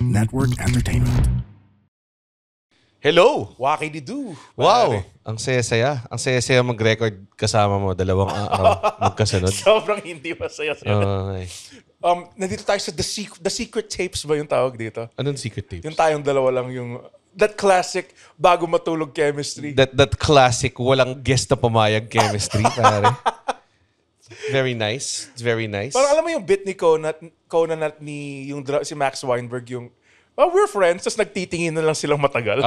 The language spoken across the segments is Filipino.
Network Entertainment. Hello! Wakididu. Wow! Ang saya-saya. Ang saya-saya mag-record kasama mo. Dalawang araw magkasunod. Sobrang hindi masaya. Okay. Nandito tayo sa The Secret Tapes ba yung tawag dito? Anong secret tapes? Yung tayong dalawa lang yung... That classic, bago matulog chemistry. That classic, walang guest na pumayag chemistry, pare. Very nice. It's very nice. Parang alam mo yung bit ni Conan at ni si Max Weinberg yung, oh, we're friends, tapos nagtitingin na lang silang matagal.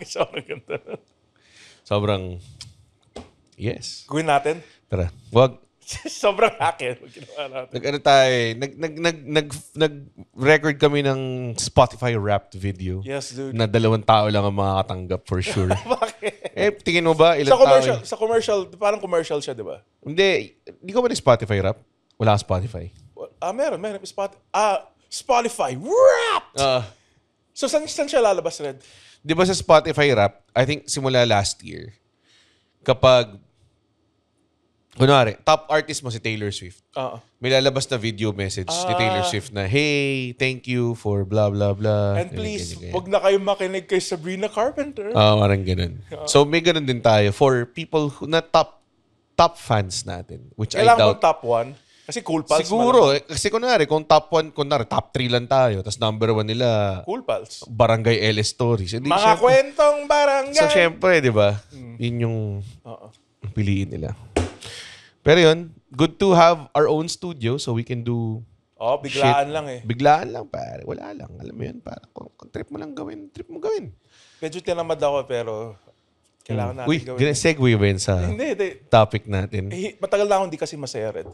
Sobrang ganda. Sobrang, yes. Gawin natin. Tara, wag. Sobrang hacker. Ginawa natin. Nag-record kami ng Spotify Wrapped video. Yes, dude. Na 2 tao lang ang makakatanggap for sure. Bakit? Tingin mo ba ilang Sa commercial, parang commercial siya, di ba? Hindi ko ba ni Spotify Wrapped? Wala kang Spotify. Meron. Spotify Wrapped! So, saan siya lalabas, Red? Di ba sa Spotify Wrapped, I think simula last year, kapag, kunwari, top artist mo si Taylor Swift, may lalabas na video message ni Taylor Swift na, hey, thank you for blah, blah, blah. And please, wag na kayo makinig kay Sabrina Carpenter. Parang ganun. So, may ganun din tayo for people who, na top fans natin, which I doubt. Kailangan top 1? Kasi Cool Pals. Siguro. Kasi kunwari, kung top 1, kunwari, top 3 lang tayo, tapos number 1 nila, Cool Pals. Barangay LS Stories. Mga kwentong barangay. So, syempre, di ba? Yun yung piliin nila. Pero yun, good to have our own studio so we can do biglaan shit. lang eh. Biglaan lang, pare. Wala lang. Alam mo yun, pare. Kung trip mo lang gawin, trip mo gawin. Medyo tinamad ako pero kailangan natin gawin. Segue ba yun sa topic natin? Matagal na ako hindi kasi masaya, Red.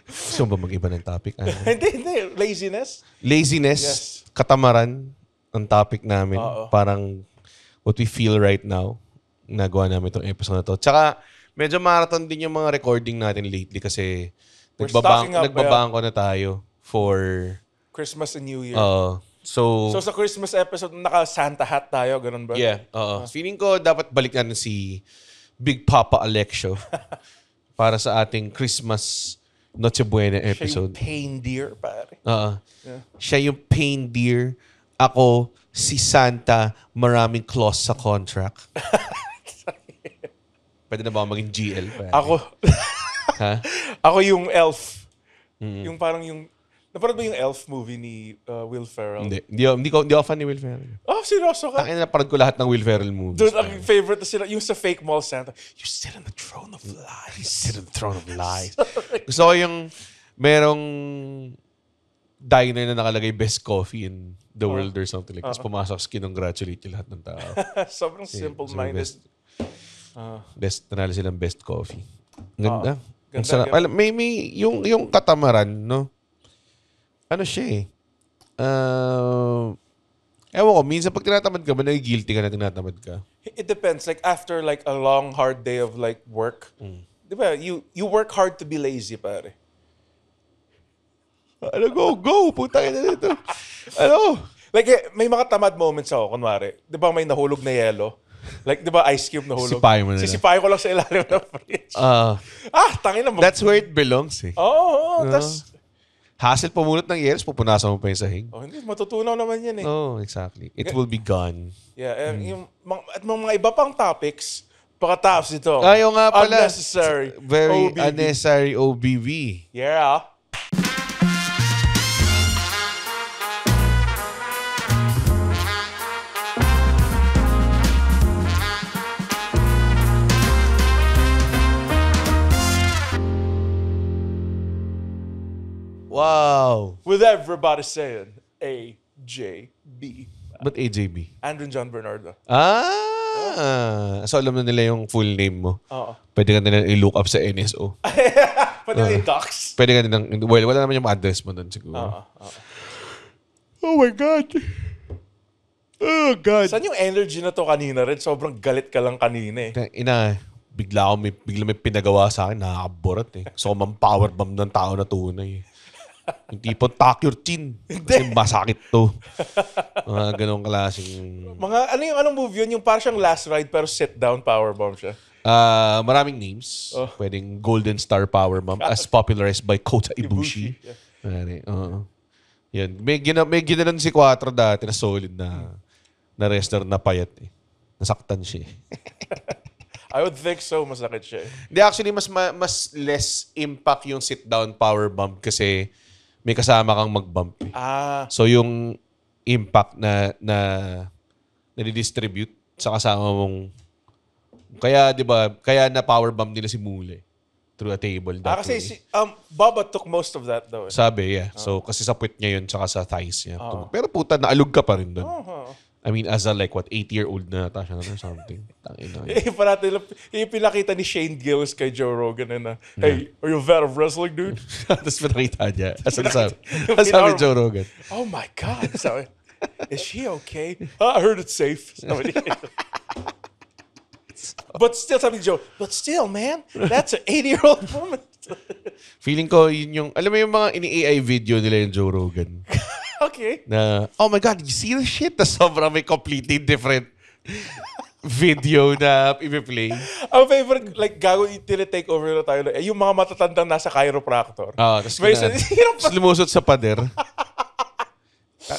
Gusto mo ba mag-iba ng topic? Hindi. Laziness? Laziness, yes. Katamaran, ang topic namin. Parang what we feel right now. Nagawa namin itong episode na to. Tsaka, medyo marathon din yung mga recording natin lately kasi nagbabangko na tayo for Christmas and New Year. So sa Christmas episode, naka-Santa hat tayo, ganun ba? Yeah. Feeling ko dapat balik natin si Big Papa Alexio para sa ating Christmas Noche Buena episode. Siya yung pain deer, pare. Siya yung pain deer. Ako, si Santa, maraming clause sa contract. Pwede na ba maging GL? Pare? Ako yung elf. Yung parang yung... Napanood mo yung Elf movie ni Will Ferrell? Hindi ako fan ni Will Ferrell. Seryoso ka? Napanood ko lahat ng Will Ferrell movies. Dude, ang favorite na sila, yung sa Fake Mall Santa, you sit on the throne of lies. You sit on the throne of lies. Gusto ko yung merong diner na nakalagay best coffee in the world or something like this. Pumasok, congratulate yung lahat ng tao. Sobrang simple-minded. Best, nanalo silang best coffee. Ganda. Ganda. May yung katamaran, no? Ano siya eh. Ewan ko, minsan pag tinatamad ka ba, nag-guilty ka na tinatamad ka? It depends. Like after like a long, hard day of like work, di ba, you work hard to be lazy, pare. Go! Putang ina dito. Like, may mga tamad moments ako, kunwari. Di ba may nahulog na yelo? Like, di ba ice cube nahulog? Sipayo mo na. Sisipayo ko lang sa ilalim ng fridge. Tangin na. That's where it belongs eh. Tas... Hassle pumulot ng years, pupunasan mo pa yung sahig. Hindi. Matutunaw naman yan eh. Exactly. It will be gone. Yeah. At mga iba pang topics, pagkatapos ito. Ayaw nga pala. Unnecessary. Very OBV. unnecessary OBV. Yeah. Wow. With everybody saying AJB. Ba't AJB? Andrew John Bernardo. So alam na nila yung full name mo. Pwede ka nila i-look up sa NSO. Pwede na i-docs. Pwede ka nilang, wala naman yung address mo doon siguro. Oh my God. Oh God. Saan yung energy na to kanina rin? Sobrang galit ka lang kanina eh. Bigla may pinagawa sa akin, nakakaborat eh. So, power bomb ng tao na tunay. Yung tipong tuck your chin. Kasi masakit to. Mga ganong klaseng... Anong movie yun? Yung parang siyang Last Ride pero sit down powerbomb siya. Maraming names. Pwedeng Golden Star Powerbomb as popularized by Kota Ibushi. Yan. May ginanon si Quattro dati na solid na wrestler na payat eh. Nasaktan siya eh. I would think so, masakit siya. Hindi, actually, mas less impact yung sit-down power bump kasi may kasama kang mag-bump eh. So yung impact na distribute sa kasama mong... Kaya, di ba, kaya na power bump nila si Mule through a table. Kasi Baba took most of that though. Sabi, yeah. So, kasi sa puwet niya yun, tsaka sa thighs niya. Pero puta, naalog ka pa rin doon. I mean, as a 8-year-old na ata siya or something. Pinakita ni Shane Gillis kay Joe Rogan na, hey, are you a fan of wrestling, dude? Tapos pinakita niya. Sabi Joe Rogan. Oh my God. Sabi, is she okay? I heard it's safe. But still, sabi ni Joe, but still, man, that's an 80-year-old woman. Feeling ko, yun yung, alam mo yung mga ini-AI video nila yung Joe Rogan. Okay. Na, oh my God, you see the shit? Na sobrang may completely different video na i-play. Ang favorite, gago, tinitake over na tayo. Yung mga matatandang nasa chiropractor. Tapos lumusot sa pader.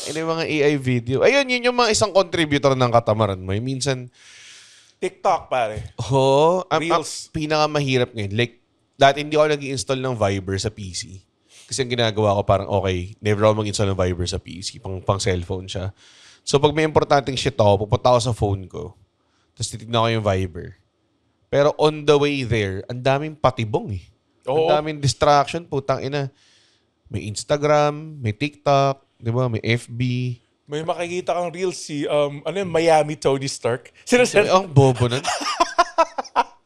Yung mga AI video. Ayun, yun yung mga isang contributor ng katamaran mo. Minsan, TikTok, pare. Reels. Pinakamahirap ngayon. Dati hindi ako nag-install ng Viber sa PC. Kasi ang ginagawa ko parang, okay, never ako mag-install ng Viber sa PC. Pang cellphone siya. So, pag may importanteng shit ako, pupunta ako sa phone ko. Tapos titignan ko yung Viber. Pero on the way there, ang daming patibong eh. Ang daming distraction, putang ina. May Instagram, may TikTok, di ba? May FB. May makikita kang reels si, Miami Tony Stark. Ang bobo nun.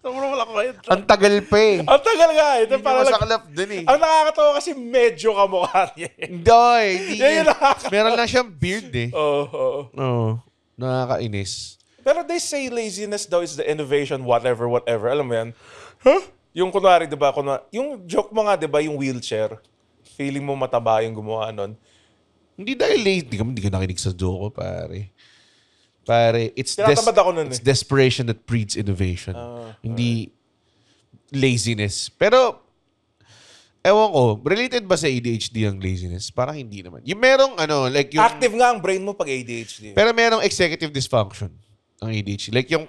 Sobrang wala ko ngayon. Ang tagal pa eh. Ang tagal nga eh. Hindi masaklap dun eh. Ang nakakatawa kasi medyo kamukha niya eh. Hindi. Meron lang siyang beard eh. Oo. Nakakainis. Pero they say laziness daw is the innovation, whatever. Alam mo yan? Huh? Yung kunwari, di ba? Yung joke mo nga, di ba? Yung wheelchair. Feeling mo mataba yung gumawa nun. Hindi dahil lazy. Hindi ka nakinig sa joke ko, pare. Pare, it's desperation that breeds innovation. Hindi laziness. Pero, ewan ko, related ba sa ADHD ang laziness? Parang hindi naman. Yung merong yung... Active nga ang brain mo pag ADHD. Pero merong executive dysfunction ang ADHD. Like yung...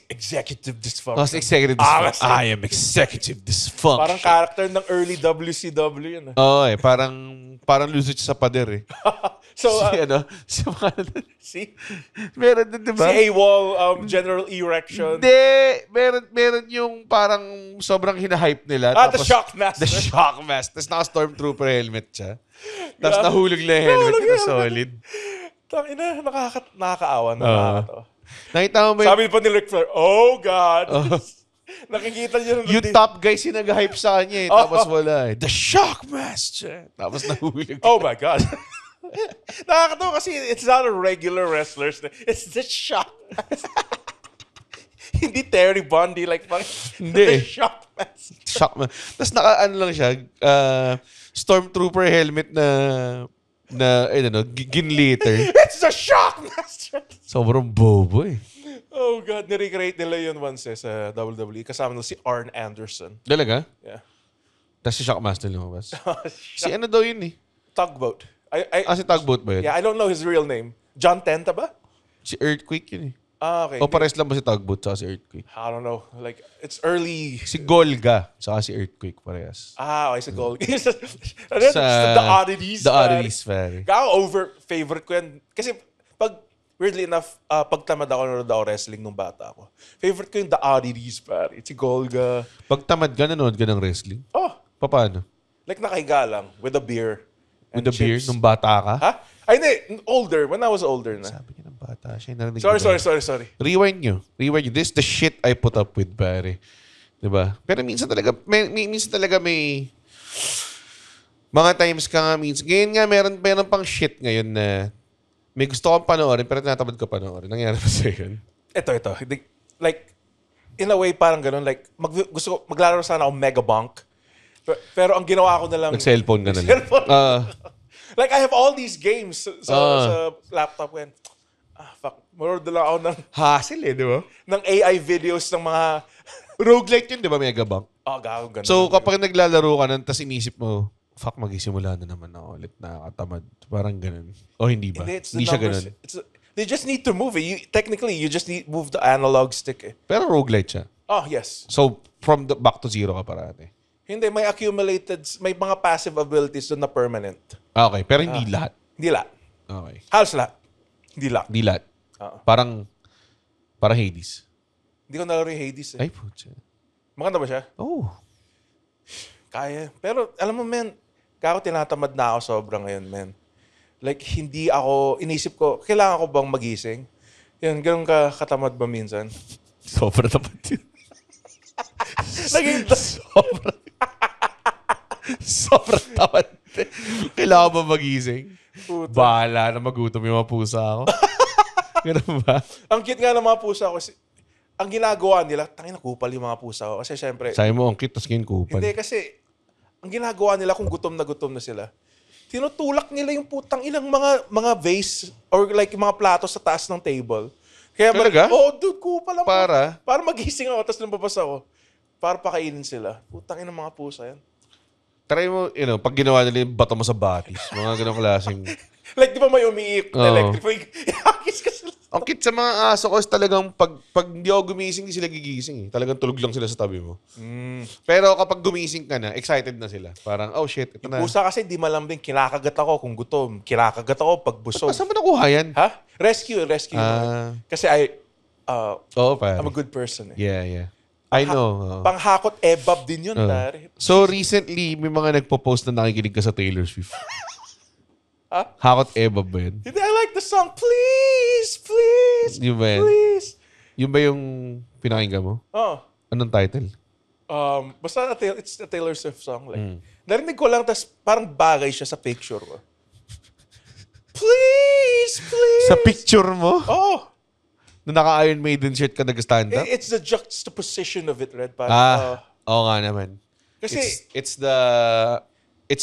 executive dysfunction. Executive dysfunction. I am executive dysfunction. Parang character ng early WCW yun. Parang lusot sa pader eh. So, meron din, diba? Si AWOL, General Erection. Hindi. Meron yung parang sobrang hinahype nila. The Shockmaster. The Shockmaster. Tapos naka-Stormtrooper helmet siya. Tapos nahulog na helmet na solid. Tangina, nakakaawa na nakakatawa. Nakita mo ba Sabi pa ni Ric Flair, oh God. Nakikita niyo yung top guys yung nag-hype sa kanya eh. Tapos wala eh. The Shockmaster. Tapos nahulog. Oh my God. Nakakatawa kasi it's not a regular wrestler. It's the Shockmaster. Hindi Terry Bundy hindi. The Shockmaster. Shockmaster. Tapos lang siya, Stormtrooper helmet na ginlitter. It's the Shockmaster. Sobrang bobo eh. Oh God, nirecreate nila yun once sa WWE. Kasama nila si Arn Anderson. Talaga? Yeah. Tapos si Shockmaster lumabas. Si daw yun eh? Tugboat. Si Tugboat ba yun? Yeah, I don't know his real name. John Tenta ba? Si Earthquake yun eh. Okay. O pares lang ba si Tugboat saka si Earthquake? I don't know. It's early. Si Golga saka si Earthquake parehas. Okay, si Golga. The Oddities. The Oddities, pare. Favorite ko yan. Kasi weirdly enough, pagtamad ako nanonood ako wrestling nung bata ako. Favorite ko yung The Oddities, pare. Si Golga. Pagtamad ka, nanonood ka ng wrestling? Paano? Nakahiga lang with a beer. With a beer? Nung bata ka? Ha? Ay, hindi. Older. When I was older na. Sabi niya ng bata siya. Sorry. Rewind nyo. This is the shit I put up with, pare. Diba? Pero minsan talaga may mga times ka nga minsan. Ngayon nga, meron pang shit ngayon na may gusto kang panoorin pero tinatamad ka panoorin. Nangyari pa sa'yo yun? Ito. In a way, parang ganun. Gusto ko, maglalaro sana ako Mega Bunk. Pero ang ginawa ko na lang... Nag-cellphone ka na lang. I have all these games sa laptop ko. Fuck. Manood na lang ako ng... Hassle di ba? Ng AI videos ng mga... Roguelike yun, di ba, Mega Bank? Gago, ganun. So, kapag naglalaro ka nun, tas inisip mo, fuck, magisimula na naman ako ulit, nakakatamad. Parang ganun. O hindi ba? Hindi, it's the Hindi siya numbers. ganun. They just need to move it. Technically, you just need move the analog stick eh. Pero roguelite siya. Oh, yes. So, from the back to zero ka parati. Hindi, may accumulated, may mga passive abilities doon na permanent. Okay, pero hindi lahat. Hindi lahat. Okay. Halos lahat. Hindi lahat. Hindi lahat. Parang Hades. Hindi ko nalaro yung Hades eh. Ay, putya. Maganda ba siya? Oh. Kaya. Pero, alam mo, men, kako tinatamad na ako sobra ngayon, men. Like, hindi ako, inisip ko, kailangan ko bang magising? Yan, ganun ka katamad ba minsan? Sobra naman yun. Naging, Sobrang tamad. Kailangan ba magising? Puta. Bahala na magutom yung mga pusa ako. Ganun ba? Ang cute nga ng mga pusa ko, ang ginagawa nila, tangina kupal yung mga pusa ko. Kasi syempre, Sabi mo, ang cute, tapos kupal. hindi kasi, ang ginagawa nila kung gutom na sila, tinutulak nila yung putang ilang mga vase or like mga plato sa taas ng table. Kaya Talaga? dude, kupal lang. Para magising ako, tapos lumabas ako. Para pakainin sila. Putang ina mga pusa yan. Try mo, pag ginawa nila yung bato mo sa batis. Mga ganong klaseng... Like, di ba may umiik na Oo. electric? Ihagis ka sila. Ang cute sa mga aso ko is talagang pag hindi ako gumising, hindi sila gigising. Talagang tulog lang sila sa tabi mo. Pero kapag gumising ka na, excited na sila. Parang, oh shit, ito na. Pusa kasi di malambing. Kinakagat ako kung gutom. Kinakagat ako pag busog. Saan mo nakuha yan? Ha? Rescue. Kasi Oo, pare. I'm a good person eh. Yeah. I know. Panghakot ebab din yun, pare. So, recently, may mga nagpo-post na nakikinig ka sa Taylor Swift. Hakot ebab ba yun? Hindi, I like the song. Please, please, Yun ba yan? please. Yun ba yung pinakinggan mo? Oh. Anong title? Basta it's a Taylor Swift song. Like, narinig ko lang, tas parang bagay siya sa picture ko. Please, please. Sa picture mo? Oh. Na naka-Iron Maiden shirt ka nag-stand up? It's the juxtaposition of it, Red. Oo nga naman. Kasi, It's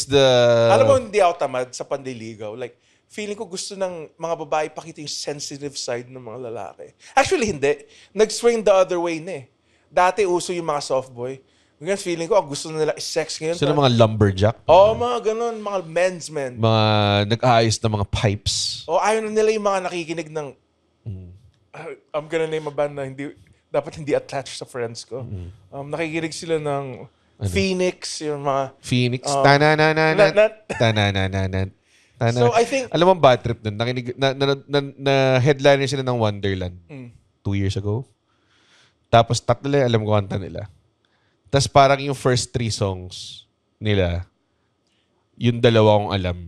the... alam mo, hindi ako tamad sa pandiligaw. Like, feeling ko gusto ng mga babae pakita yung sensitive side ng mga lalaki. Actually, hindi. Nag-swing the other way na eh. Dati uso yung mga soft boy. Ngayon, feeling ko, gusto na nila is-sex ngayon. Sino mga lumberjack? Mga ganun. Mga men's men. Mga nag-aayos na mga pipes. Ayaw na nila yung mga nakikinig ng... I'm gonna name a band na dapat hindi attached sa friends ko. Nakikinig sila ng Phoenix, yung mga... Phoenix. Tananananan. So, I think... Alam mo ang bad trip nun? Nakinig, na headliner sila ng Wonderland 2 years ago. Tapos tatlo lang alam ko kanta nila. Tapos parang yung first 3 songs nila, yung dalawa kong alam.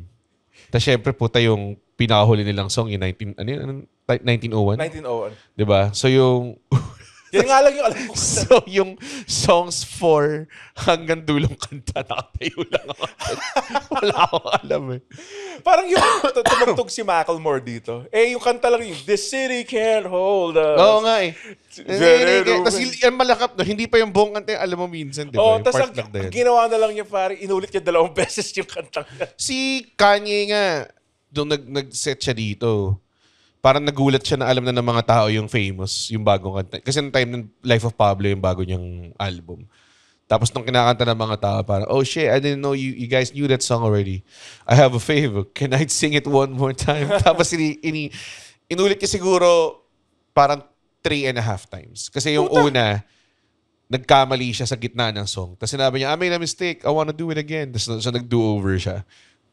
Tapos syempre puta yung pinakahuli nilang song, yung 1901? 1901. Diba? So yung... Yan nga lang yung alam ko. So yung songs 4 hanggang dulong kanta, nakatayo lang ako. Wala akong alam eh. Parang yung tumugtog si Macklemore dito. Yung kanta lang yung This City Can't Hold Us. Oo nga eh. Tapos yung malakap no, hindi pa yung buong kanta yung alam mo minsan, di ba? Yung tapos part lang na yun. ginawa na lang niya pare, inulit niya 2 beses yung kanta niya. Si Kanye nga, doon nag-set siya dito. Parang nagulat siya na alam na ng mga tao yung famous, yung bagong kanta. Kasi ng time ng Life of Pablo, yung bago niyang album. Tapos nung kinakanta ng mga tao, parang, oh shit, I didn't know you guys knew that song already. I have a favor. Can I sing it one more time? Tapos inulit niya siguro parang 3.5 times. Kasi yung una, nagkamali siya sa gitna ng song. Tapos sinabi niya, I made a mistake. I wanna do it again. Tapos so, nag-do-over siya.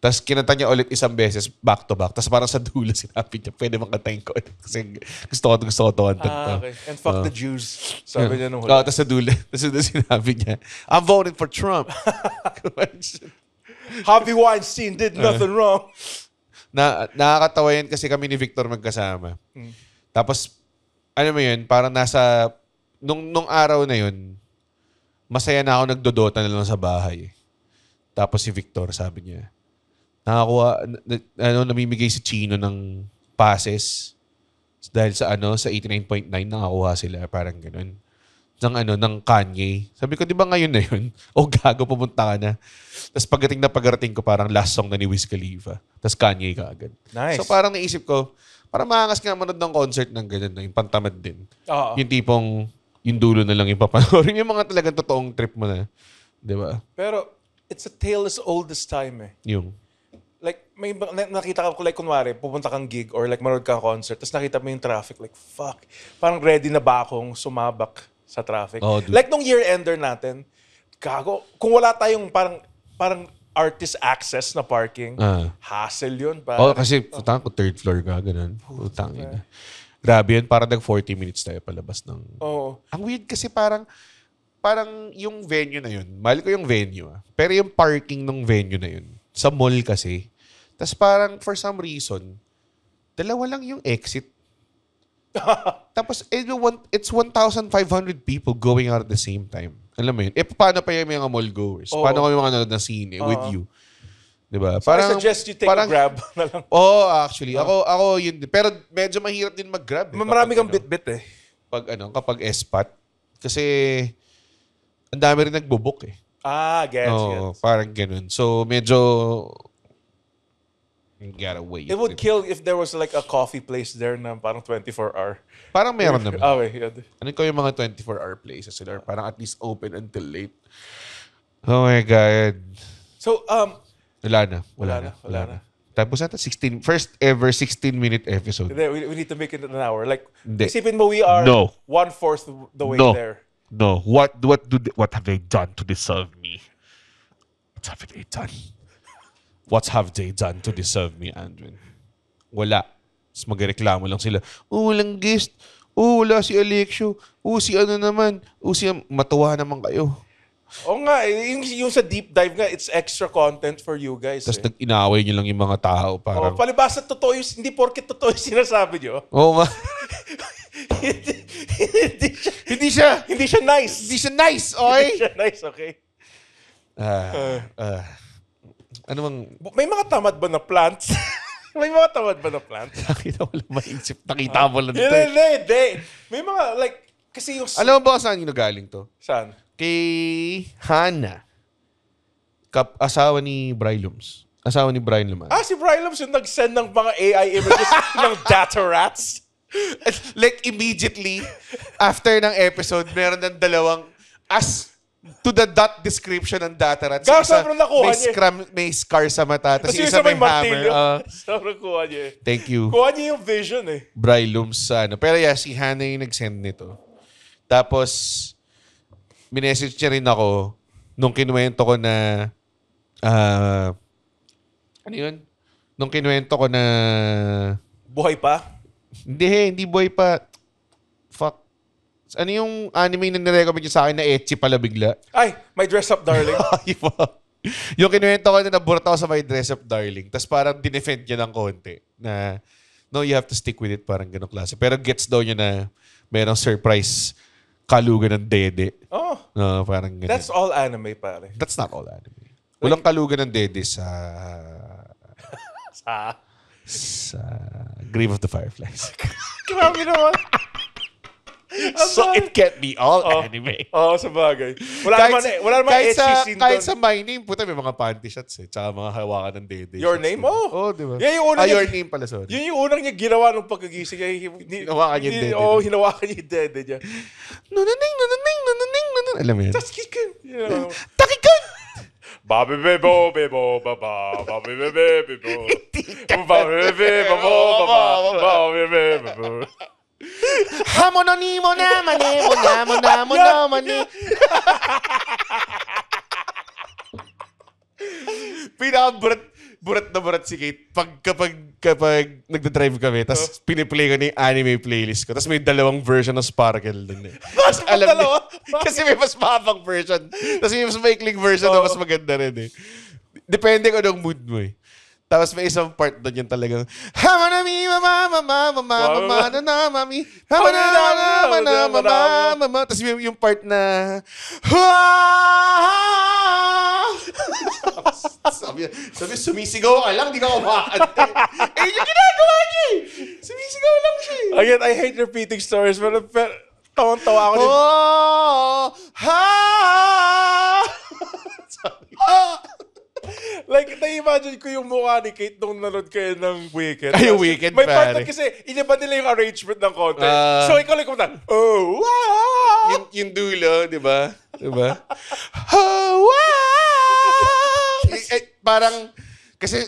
Tapos kinanta niya ulit isang beses, back to back. Tapos parang sa dulo sinabi niya, pwede makatain ko. Kasi gusto ko to kanta to. Okay. And fuck the Jews. Sabi niya nung huli. Tapos sa dulo sinabi niya, I'm voting for Trump. Harvey Weinstein did nothing wrong. Nakakatawa yan kasi kami ni Victor magkasama. Tapos, ano mo yun, parang nasa, nung araw na yun, masaya na ako nagdodota na lang sa bahay. Tapos si Victor, sabi niya, namimigay si Chino ng passes dahil sa sa 89.9 nakakuha sila, parang ganun. Ng Kanye. Sabi ko, di ba ngayon na yun? O gago, pumunta ka na. Tapos pagdating ko, parang last song na ni Wiz Khalifa. Tapos Kanye ka agad. Nice. So parang naisip ko, parang maangas nga manood ng concert ng ganun, yung pantamad din. Yung tipong, yung dulo na lang yung papanoorin. Yung mga talagang totoong trip mo na. Di ba? Pero, it's a tale as old as time eh. Yung? Like, may nakita ko, like, kunwari, pupunta kang gig or like, manood kang concert, tapos nakita mo yung traffic, like, fuck. Parang ready na ba akong sumabak sa traffic? Oh, dude. Like, nung year-ender natin, gago, kung wala tayong parang artist access na parking, hassle yun. Oh, kasi putang ko third floor ka, ganun. Putang ina. Grabe yun, parang 40 minutes tayo palabas ng... Oo. Ang weird kasi parang yung venue na yun, mahal ko yung venue pero yung parking ng venue na yun, sa mall kasi, tas parang for some reason, dalawa lang yung exit. Tapos it's 1,500 people going out at the same time. Alam mo yun? Paano pa yung mga mall goers? Paano kami mga nanonood na scene with you? Diba? So I suggest you take a Grab na lang. Actually. Ako yun. Pero medyo mahirap din mag-Grab. Marami kang bit-bit eh. Kapag S-Spot. Kasi ang dami rin nagbo-book eh. Gets. Parang ganun. So, medyo you gotta wait. It would kill if there was like a coffee place there na parang 24-hour. Parang meron naman. Yeah. Ano ko yung mga 24-hour places sila? Parang at least open until late. Oh my God. So, Wala na. Tapos natin, first ever 16-minute episode. We need to make it an hour. Like, Hindi. isipin mo we are No. 1/4 the way there. No, what have they done to deserve me? What have they done? What have they done to deserve me, Andwin? Wala. Tapos magreklamo lang sila. Walang guest. Wala si Alexio. Si ano naman. Si matuwa naman kayo. Oo nga, yung sa deep dive nga, it's extra content for you guys. Tapos nag-inaway nyo lang yung mga tao. Parang, palibasa totoo yung, hindi porket totoo yung sinasabi nyo. Oo nga. Hindi siya nice. Hindi siya nice, oy! Hindi siya nice, okay? Ano bang... May mga tamad ba na plants? May mga tamad ba na plants? Nakita mo lang maisip. Nakita mo lang ito. Hindi. May mga, like, kasi yung... Alam mo ba saan yung galing to? Saan? Kay Hannah. Asawa ni Brylums. Asawa ni Brian Luman. Si Brylums yung nag-send ng mga AI images ng data rats? Like, immediately, after ng episode, meron ng dalawang as to the dot description ng data rats. Sobrang nakuha niya. May scar sa mata. Tapos Kasi isa may hammer. Sobrang kuha niya. Thank you. Kuha niya yung vision eh. Brylums sa ano. Pero yeah, si Hannah yung nag-send nito. Tapos, minessage niya rin ako nung kinuwento ko na ano yun? Nung kinuwento ko na buhay pa? Hindi buhay pa. Fuck. Ano yung anime na nirecommend niya sa akin na ecchi pala bigla? Ay, My Dress Up Darling. Yung kinuwento ko na naburat ako sa My Dress Up Darling. Tapos parang dinefend niya ng konti na no, you have to stick with it. Parang ganong klase. Pero gets daw niya na merong surprise kalugan ng dede. Parang ganun. That's all anime, pare. That's not all anime. Walang kalugan ng dede sa Grave of the Fireflies. Grabe naman. So it can't be all anime. Sa bagay. Wala naman ecchi scene kahit doon. sa My Name, puta, may mga panty shots eh. Tsaka mga hawakan ng dede. Your Name? Oh, di ba? Yan yung unang Your Name pala, sorry. Yun yung unang niya ginawa nung pagkagising niya. Hinawakan niya yung dede. Hinawakan niya yung dede niya. Nunaning. Alam mo yun? Taskikan. Takikan! Babi bebo bebo baba babi bebe bebo babi bebe baba babi bebe bebo Hamononimo na mani. Burat na burat si Kate kapag nagda-drive kami tapos piniplay ko na yung anime playlist ko tapos may dalawang version ng Sparkle dun eh. Tapos alam niya, kasi may mas mahabang version tapos may mas maikling version na mas maganda rin eh. Depende ko ng mood mo eh. Tapos may isang part doon yung talagang Hamanami mami tapos yung part na sabi sumisigaw ka lang, di ka kumakanta. Yung ginagawa niya eh. Sumisigaw lang siya eh. Again, I hate repeating stories, pero tawang-tawa ako din. Like, na-imagine ko yung mukha ni Kate nung nanood kayo ng Weekend. Ay, yung Weekend, may part pare. na kasi, iniba nila yung arrangement ng konti. So, ikaw lang kumanta, yung dulo, di ba? parang, kasi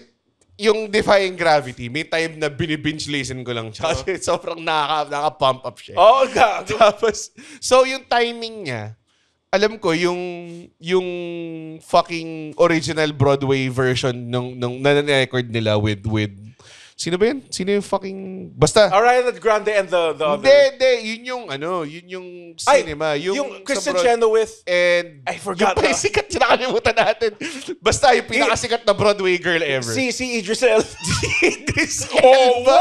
yung Defying Gravity, may time na binibinge listen ko lang siya. Kasi sobrang nakaka-pump up siya. Oo, gago. Tapos, so yung timing niya, alam ko, yung fucking original Broadway version nung na-record nila with sino ba yun? Sino yung fucking... Basta. Ariana Grande and the other. Hindi. Yun yung cinema. Yung Kristen Chenoweth. And I forgot. Yung sikat, nakalimutan natin. Basta yung pinakasikat na Broadway girl ever. Si Idris Elba. Idris Elba.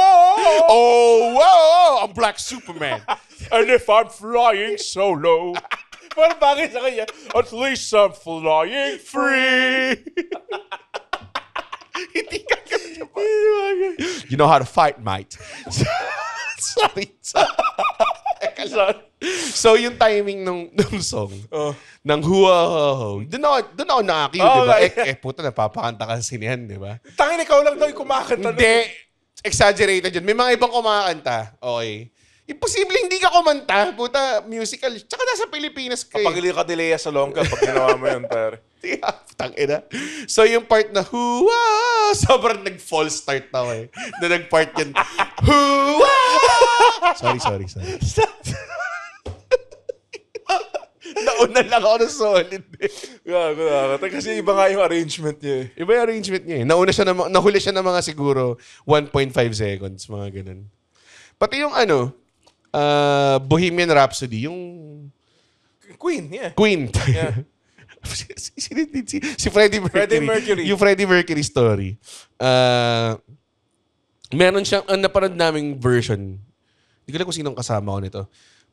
Wow! I'm Black Superman. And if I'm flying solo. Parang bakit sa kanya? At least I'm flying free. Hindi ka You know how to fight, mate. Sorry. So, yung timing nung song, ng Hua Ho Ho, doon ako nakakiw, di ba? Puta, napapakanta ka sa sinihan, di ba? Tangin, ikaw lang daw yung kumakanta. Hindi. Exaggerated yun. May mga ibang kumakanta. Okay. Imposible hindi ka kumanta. Puta, musical. Tsaka nasa Pilipinas ka eh. Papagili ka Lea Salonga pag ginawa mo yun, pare. Tangina. So yung part na Hua, sobrang nag-false start na ako eh. Na nag-part yun. Hua! Sorry. Nauna lang ako ng solid eh. Gago. Kasi iba nga yung arrangement niya eh. Iba yung arrangement niya eh. Nahuli siya ng mga siguro 1.5 seconds, mga ganun. Pati yung Bohemian Rhapsody, yung... Queen, yeah. Queen. Yeah. si Freddie Mercury. Yung Freddie Mercury story. Meron siyang, napanood naming version. Hindi ko alam kung sinong kasama ko nito.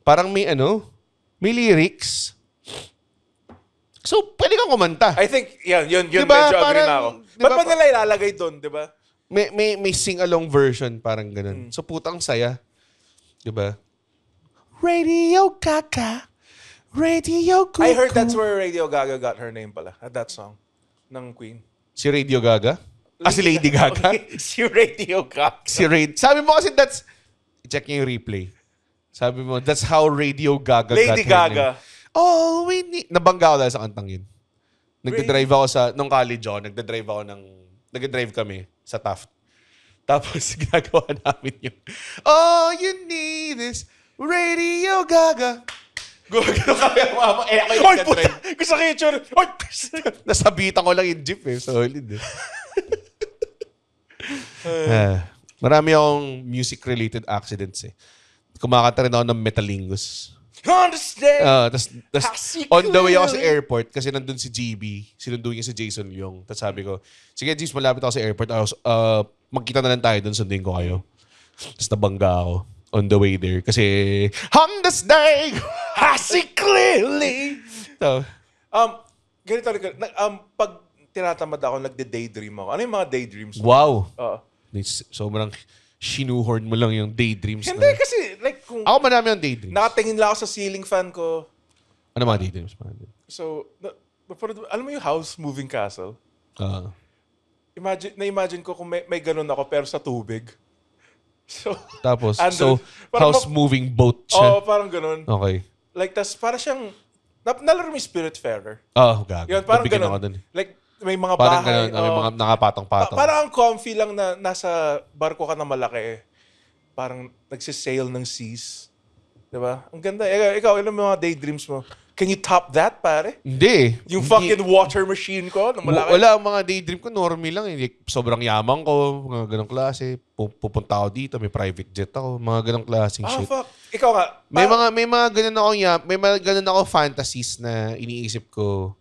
Parang may lyrics. So, pwede kang kumanta. I think, yun diba, medyo agree na ako. Diba, Ba't pa nila ilalagay doon, di ba? May sing-along version, parang ganun. So, putang saya. Diba? Radio Gaga. Radio Gaga. I heard that's where Radio Gaga got her name pala. At that song. Ng Queen. Si Radio Gaga? Si Lady Gaga? Si Radio Gaga. Sabi mo kasi check niyo yung replay. Sabi mo, that's how Radio Gaga Lady got her Gaga. name. Oh, we need... Nabangga ako dahil sa kantang yun. Nagdadrive ako nung college ako, nagdadrive kami sa Taft. Tapos ginagawa namin yung, all you need is Radio Gaga. Gumagano kami ang mama. Ako yung nagdadrive. Gusto kayo yun. Nasabitan ko lang yung jeep eh. Solid eh. Marami akong music-related accidents eh. Kumakanta rin ako ng Metalingus. Understand? Tas on the way ako sa airport, kasi nandun si GB, sinundo niya si Jason Leong. Tapos sabi ko, sige James, malapit ako sa airport. Magkita na lang tayo dun, sundin ko kayo. Tapos nabangga ako on the way there. Kasi, on this day, I see clearly. So, ganito rin. Pag tinatamad ako, nagde-daydream ako. Ano yung mga daydreams mo? Wow. Sobrang shinuhorn mo lang yung daydreams. Hindi, kasi like kung... Ako marami yung daydreams. Nakatingin lang ako sa ceiling fan ko. Ano mga daydreams? So, alam mo yung House Moving Castle? Na-imagine ko kung may ganun ako pero sa tubig. So, tapos, parang house moving boat siya. Oo, parang ganun. Okay. Like, tas para siyang, nalaro mo yung Spiritfarer. Gago. Yun, parang Nabigyan ganun. ako dun. Like, may mga parang bahay. May mga nakapatong-patong. Parang ang comfy lang na nasa barko ka na malaki. Parang nagsisail ng seas. Diba? Ang ganda. Ikaw, ilan mga daydreams mo? Can you top that, pare? Hindi. Yung fucking water machine ko na malaki? Wala, ang mga daydream ko, normie lang. Sobrang yaman ko, mga ganong klase. Pupunta ako dito, may private jet ako, mga ganong klaseng shit. Fuck. Ikaw nga. May mga ganun ako fantasies na iniisip ko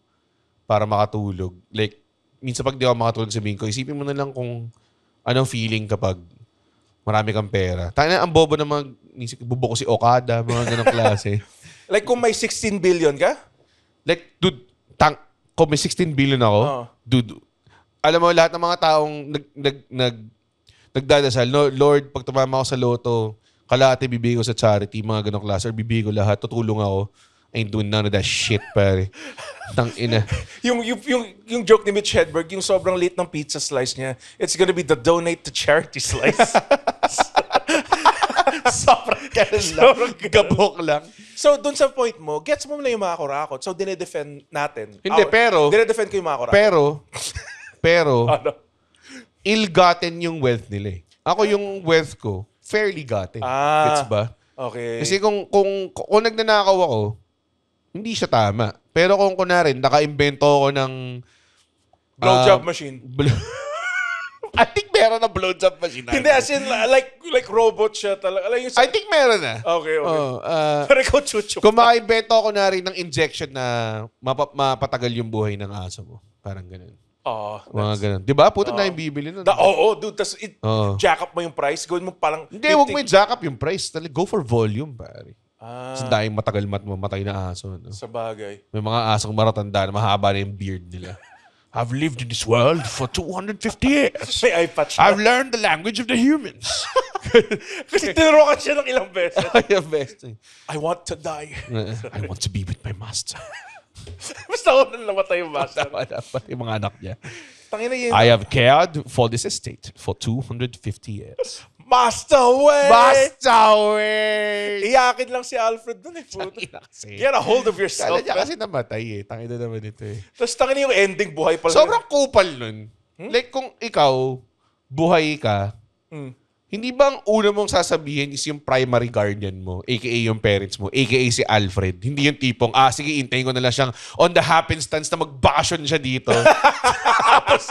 para makatulog. Like, minsan pag di ako makatulog, sabihin ko, isipin mo na lang kung anong feeling kapag marami kang pera. Tayo na, ang bobo na mga, bubo ko si Okada, mga ganong klase. Like kung may 16 billion ka? Like, dude, kung may 16 billion ako, dude, alam mo, lahat ng mga taong nagdadasal, no, Lord, pag tumama ako sa loto, kalahati bibigay ko sa charity, mga ganong klase, or bibigay ko lahat, tutulong ako. I ain't doing none of that shit, pare. Tang ina. yung joke ni Mitch Hedberg, yung sobrang liit ng pizza slice niya, it's gonna be the donate to charity slice. Sobrang ganun lang. Gabok lang. So, dun sa point mo, gets mo na yung mga kurakot. So, dinedefend natin. Hindi, pero... Dinedefend ko yung mga kurakot. Pero, Pero, Ano? ill-gotten yung wealth nila eh. Ako yung wealth ko, fairly gotten. Gets ba? Okay. Kasi kung nagnanakaw ako, hindi siya tama. Pero kung kunwari, naka-invento ako ng Blowjob machine. I think meron na blowjob machine. Hindi, as in, like robot siya talaga. Like, I think meron na. okay. Oh, Pero ikaw chuchu. kung maka-invento ako na rin ng injection na mapatagal yung buhay ng aso mo. Parang ganun. Mga ganun. Di ba? Puto na yung bibili nun. Dude. Tapos jack up mo yung price. Gawin mo parang... Hindi, huwag mo i-jack up yung price. Go for volume, pare. Kasi dahil matagal mamatay na aso. No? Sa bagay. May mga asong maratanda na mahaba na yung beard nila. I've lived in this world for 250 years. May eye patch I've learned the language of the humans. Kasi tinurukan siya ng ilang beses. Best. I want to die. I want to be with my master. Basta ako nang namatay yung master. Dapat yung mga anak niya. Tangina yun. I have cared for this estate for 250 years. Master way! Basta, wey! Iyakin lang si Alfred dun eh. Puto. Get a hold of yourself. Kala niya kasi namatay eh. Tangina naman ito eh. Tapos tangina yung ending, buhay pa lang. Sobrang kupal nun. Like kung ikaw, buhay ka, hindi ba ang una mong sasabihin is yung primary guardian mo, aka yung parents mo, aka si Alfred? Hindi yung tipong, sige, intayin ko na lang siyang on the happenstance na mag-vacation siya dito. Tapos,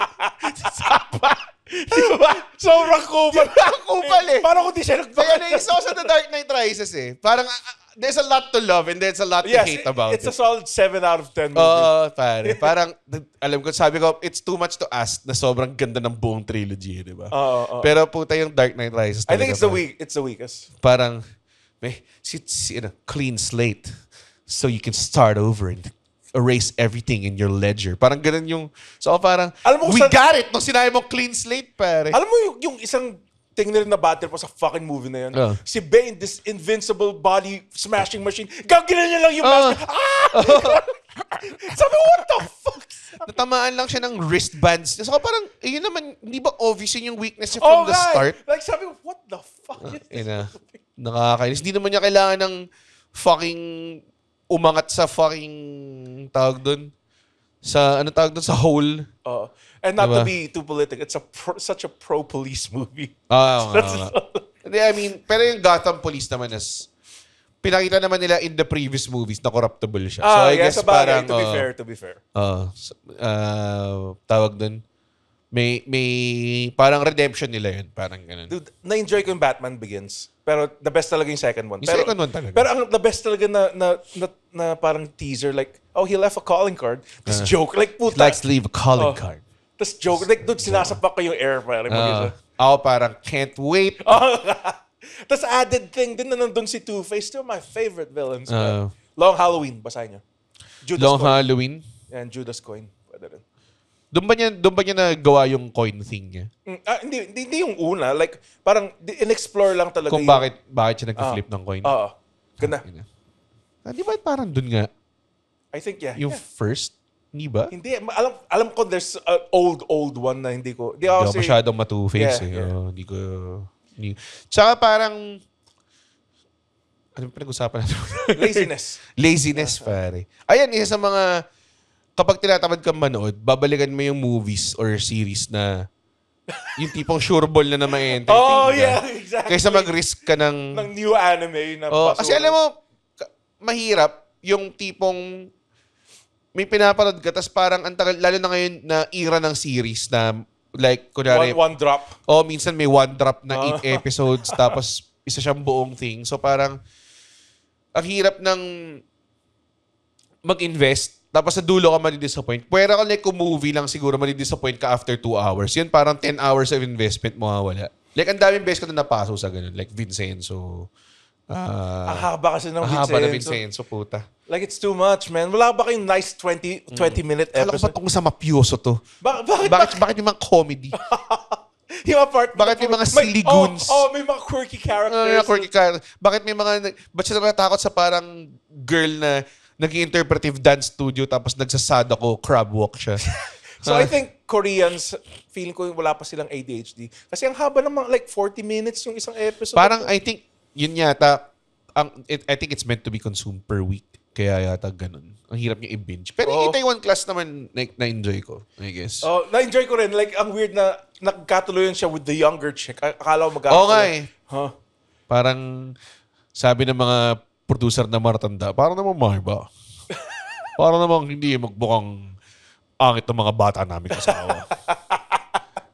diba? Sobrang kupal. Ang kupal eh. Parang kung di siya Kaya naisa ko sa The Dark Knight Rises eh. Parang, there's a lot to love and there's a lot to hate about it's a solid 7 out of 10 movie. Pare. Parang, alam ko, sabi ko, it's too much to ask na sobrang ganda ng buong trilogy, di ba? Pero puta yung Dark Knight Rises I think talaga, it's the weakest. Parang, clean slate so you can start over and erase everything in your ledger. Parang ganun yung, so parang, Alam mo, we got it nung sinabi mo clean slate, pare. Alam mo yung isang thing na rin na battle pa sa fucking movie na yun? Si Bane, this invincible body smashing machine, gagawin niya lang yung mask. Sabi, what the fuck? Natamaan lang siya ng wristbands. So parang, yun naman, hindi ba obvious yun yung weakness niya from the start? Like sabi, what the fuck is this? Nakakainis. Hindi naman niya kailangan ng fucking umangat sa fucking tawag doon. Sa, ano tawag doon? Sa hole. And not to be too political, it's such a pro-police movie. I mean, pero yung Gotham Police naman is, pinakita naman nila in the previous movies na corruptible siya. So I guess parang, to be fair. Tawag doon. May parang redemption nila yun. Parang ganun. Dude, na-enjoy ko yung Batman Begins. Pero the best talaga yung second one. Yung second one talaga. Pero ang the best talaga na parang teaser, like, he left a calling card. This joke, like, puta. He likes to leave a calling card. Tapos joke, like, dude, sinasapak ko yung air. Ako parang, can't wait. Tapos added thing din na nandun si Two-Face. Still my favorite villains. Long Halloween, basahin nyo. Long Halloween? Yan, Judas Coin. Pwede rin. Doon ba niya nagawa yung coin thing niya? Hindi yung una. Like, parang in-explore lang talaga. Kung bakit siya nag-flip ng coin? Ganda. Di ba parang doon nga? I think, yeah. Yung first? Hindi ba? Hindi. Alam ko there's an old one na hindi ko. Hindi ako masyadong matu-face eh. Hindi ko... Tsaka parang... Ano yung pinag-usapan natin? Laziness, pare. Ayan, isa sa mga... Kapag tinatamad kang manood, babalikan mo yung movies or series na yung tipong sureball na may entertain exactly. Kaysa mag-risk ka ng new anime na kasi alam mo, mahirap yung tipong may pinapanood ka, tas parang ang tagal, lalo na ngayon na era ng series na like, kunwari, one drop. Minsan may one drop na 8 episodes, tapos isa siyang buong thing. So parang, ang hirap ng mag-invest, tapos sa dulo ka mali-disappoint. Pwera ka like kung movie lang siguro mali-disappoint ka after 2 hours. Yan parang 10 hours of investment mo mawawala. Like ang daming beses ko na napaso sa ganun. Like Vincenzo. Ang haba kasi ng Vincenzo. Ang haba na Vincenzo, puta. Like it's too much, man. Wala ba kayong nice 20-minute episode? Alam ko ba itong sa mafioso to? Bakit yung mga comedy? Yung part, bakit may mga silly goons? May mga quirky characters. Bakit may mga... Ba't siya natatakot sa parang girl na nag-interpretive dance studio tapos nagsasad ako, crab walk siya. So I think Koreans, feeling ko wala pa silang ADHD. Kasi ang haba ng mga like 40 minutes yung isang episode. Parang I think, yun yata, I think it's meant to be consumed per week. Kaya yata ganun. Ang hirap niya i-binge. Pero yung Itaewon Class naman, na-enjoy ko, I guess. Oh, na-enjoy ko rin. Like, ang weird na nagkatuloyan siya with the younger chick. Akala ko Oo nga eh. Huh? Parang sabi ng mga producer na maratanda, parang naman ba? Parang naman hindi magbukang angit ng mga bata namin kasawa.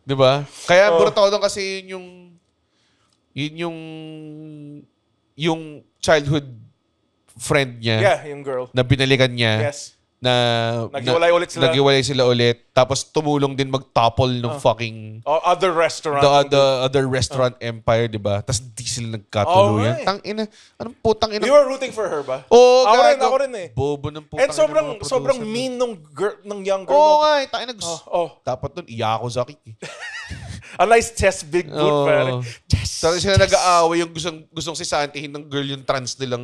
Di ba? Kaya burataw doon kasi yung childhood friend niya. Yeah, yung girl. Na binalikan niya. Yes. Na naghiwalay sila ulit. Tapos tumulong din mag-topple ng fucking other restaurant. the other restaurant empire, di ba? Tapos di sila nagkatuluyan. Tangina. Anong putang ina? You were rooting for her ba? Oo, ako rin eh. Bobo ng putang And ina. sobrang mean nung young girl. Oo nga eh. Tangina. Dapat nun, Iyako-Zaki eh. A nice chest big boot, pare. Tapos sila nag-aaway yung gustong sisantihin ng girl yung trans nilang...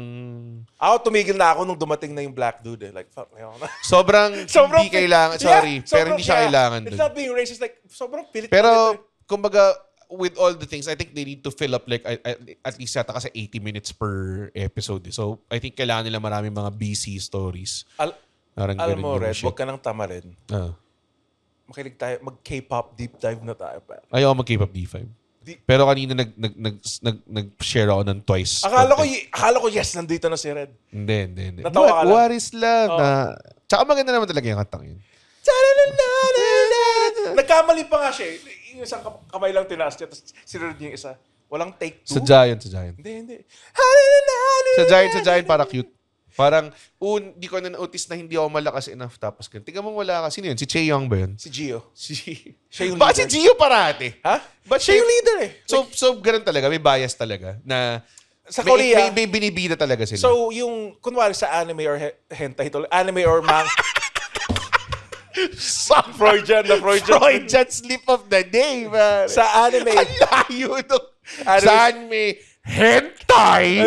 Ako, tumigil na ako nung dumating na yung black dude eh. Like, fuck me ako na. Sobrang hindi kailangan. Sorry. Pero hindi siya kailangan dun. It's not being racist. Like, sobrang pilit. Pero, kumbaga, with all the things, I think they need to fill up like at least yata kasi 80 minutes per episode. So, I think kailangan nila maraming mga BC stories. Alam mo, Red, huwag ka nang tama rin. Makinig tayo, mag-K-pop deep dive na tayo. Ayaw mag-K-pop D5. Pero kanina nag-share ako ng Twice. Akala ko yes, nandito na si Red. Hindi. Natawa ka lang. What is love? Tsaka maganda naman talaga yung kantang yun. Nagkamali pa nga siya. Yung isang kamay lang tinaas niya, tapos sinunod niya yung isa. Walang take 2. Sa Giant. Hindi. Sa Giant para cute. Parang, di ko na na-notice na hindi ako malakas enough. Tapos, tingnan mo wala ka. Sino yun? Si Chaeyoung ba yun? Si Gio. Siya yung leader. Bakit si Gio parati? Ha? Siya yung leader eh. So, ganun talaga. May bias talaga. Na sa Korea. May binibida talaga sila. So, yung, kunwari sa anime or hentai, anime or Freudian slip of the day, man. Sa anime. Ang layo nung. Sa anime. Hentai.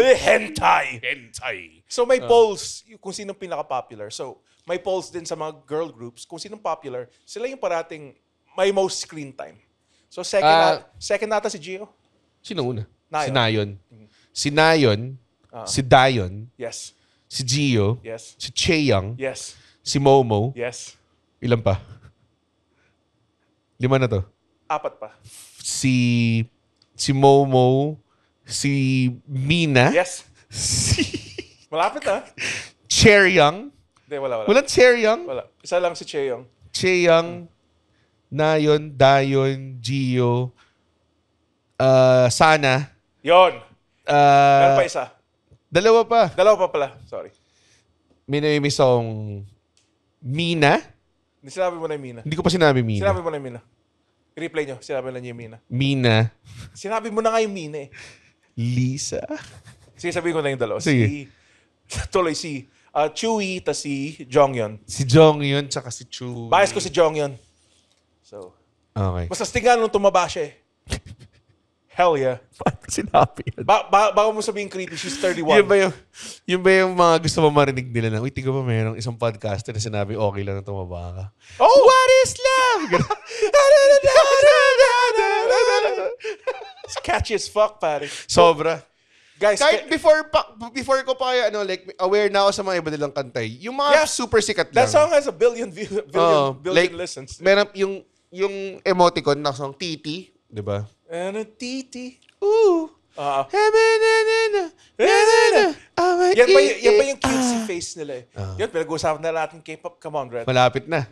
So may polls kung sinong pinaka-popular. So may polls din sa mga girl groups kung sinong popular. Sila yung parating may most screen time. So second nata si Gio. Sino una? Nayon. Si Nayon. Si Nayon. Si Dayon. Yes. Si Gio. Yes. Si Chaeyoung. Yes. Si Momo. Yes. Ilan pa? 5 na to. 4 pa. Si Momo. Si Mina. Yes. Malapit na. Chaeyoung. Hindi, wala. Walang Chaeyoung? Wala. Isa lang si Chaeyoung. Chaeyoung, Nayon, Dayon, Gio, Sana. Yon. Meron pa isa. Dalawa pa pala. Sorry. May namimiss akong Mina. Hindi sinabi mo na yung Mina. Hindi ko pa sinabi Mina. Sinabi mo na yung Mina. I-replay nyo. Sinabi na niyo yung Mina. Mina. Sinabi mo na nga yung Mina eh. Lisa. Sige, sabihin ko na yung dalawa. Sige. Si Chewie, tas si Jonghyun. Si Jonghyun, tsaka si Chewie. Bias ko si Jonghyun. So, okay. mas astingan nung tumaba siya eh. Hell yeah. Paano sinabi yan? Bago mo sabihin creepy, she's 31. Yun ba yung mga gusto mo marinig nila na, uy, tingnan mo mayroong isang podcaster na sinabi, okay lang na tumaba ka. Oh! What is love? It's catchy as fuck, pare. Sobra. Guys, kahit before ko pa kaya, aware na ako sa mga iba nilang kantay. Yung mga super sikat lang. That song has a billion listens. Meron yung emoticon na song, Titi, di ba? And a titi. Ooh. Yan ba yung cutesy face nila eh. Yan, pinag-uusapan na natin K-pop. Come on, Red. Malapit na.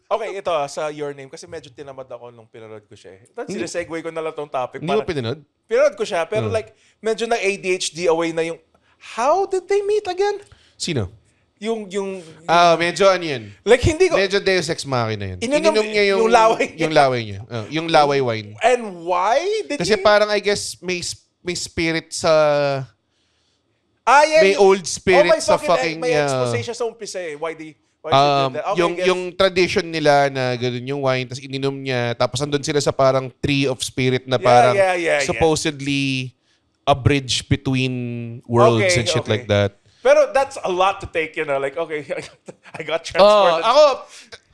Okay, ito sa Your Name. Kasi medyo tinamad ako nung pinanood ko siya eh. Sinesegue ko na lang tong topic. Hindi mo pinanood? Pinanood ko siya, pero like, medyo na ADHD away na yung, how did they meet again? Sino? Yung medyo ano yun. Like, hindi ko... Medyo Deus Ex Machina yun. Ininom niya yung laway niya. Yung laway niya. Yung laway wine. And why did Kasi parang, I guess, may spirit sa... yeah. May old spirit sa fucking... May expose siya sa umpisa eh. Why did yung tradition nila na gano'n yung wine, tapos ininom niya, tapos andun sila sa parang tree of spirit na parang supposedly a bridge between worlds and shit like that. Pero that's a lot to take, you know. Like, okay, I got transported. Ako,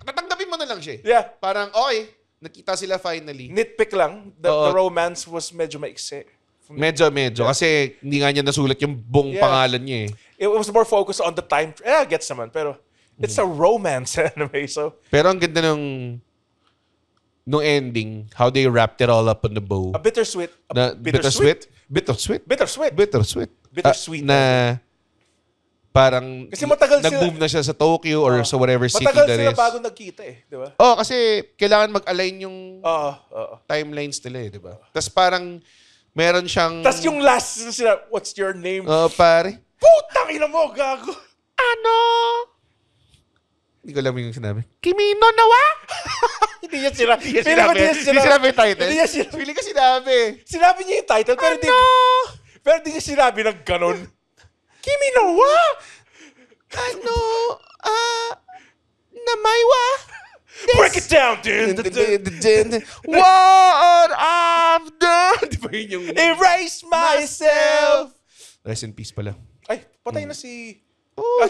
tatanggapin mo na lang siya. Yeah. Parang, okay, Nakita sila finally. Nitpick lang. The romance was medyo maikse. Medyo. Kasi hindi nga niya nasulat yung buong pangalan niya eh. It was more focused on the time. Gets naman. Pero it's a romance anime. So, pero ang ganda nung ending, how they wrapped it all up on the bow. a bittersweet. Bittersweet. Na parang kasi matagal nag-move na siya sa Tokyo or sa whatever city matagal that sila is. bago nagkita eh. Di ba? Kasi kailangan mag-align yung timelines nila eh. Di ba? Tapos parang meron siyang... Tapos yung last sila, what's your name? Pare. Putang ina mo, gago. Ano? Hindi ko alam yung sinabi. Kimi no Nawa? Hindi niya sinabi. Hindi sinabi yung title. Hindi niya sinabi. Feeling ko sinabi. Sinabi niya yung title, pero hindi niya sinabi ng ganon. Kimi no wa? Ano? Namaywa? Break it down, dude. What I've done. Di ba yun yung... Erase myself. Rest in peace pala. Ay, patay na si...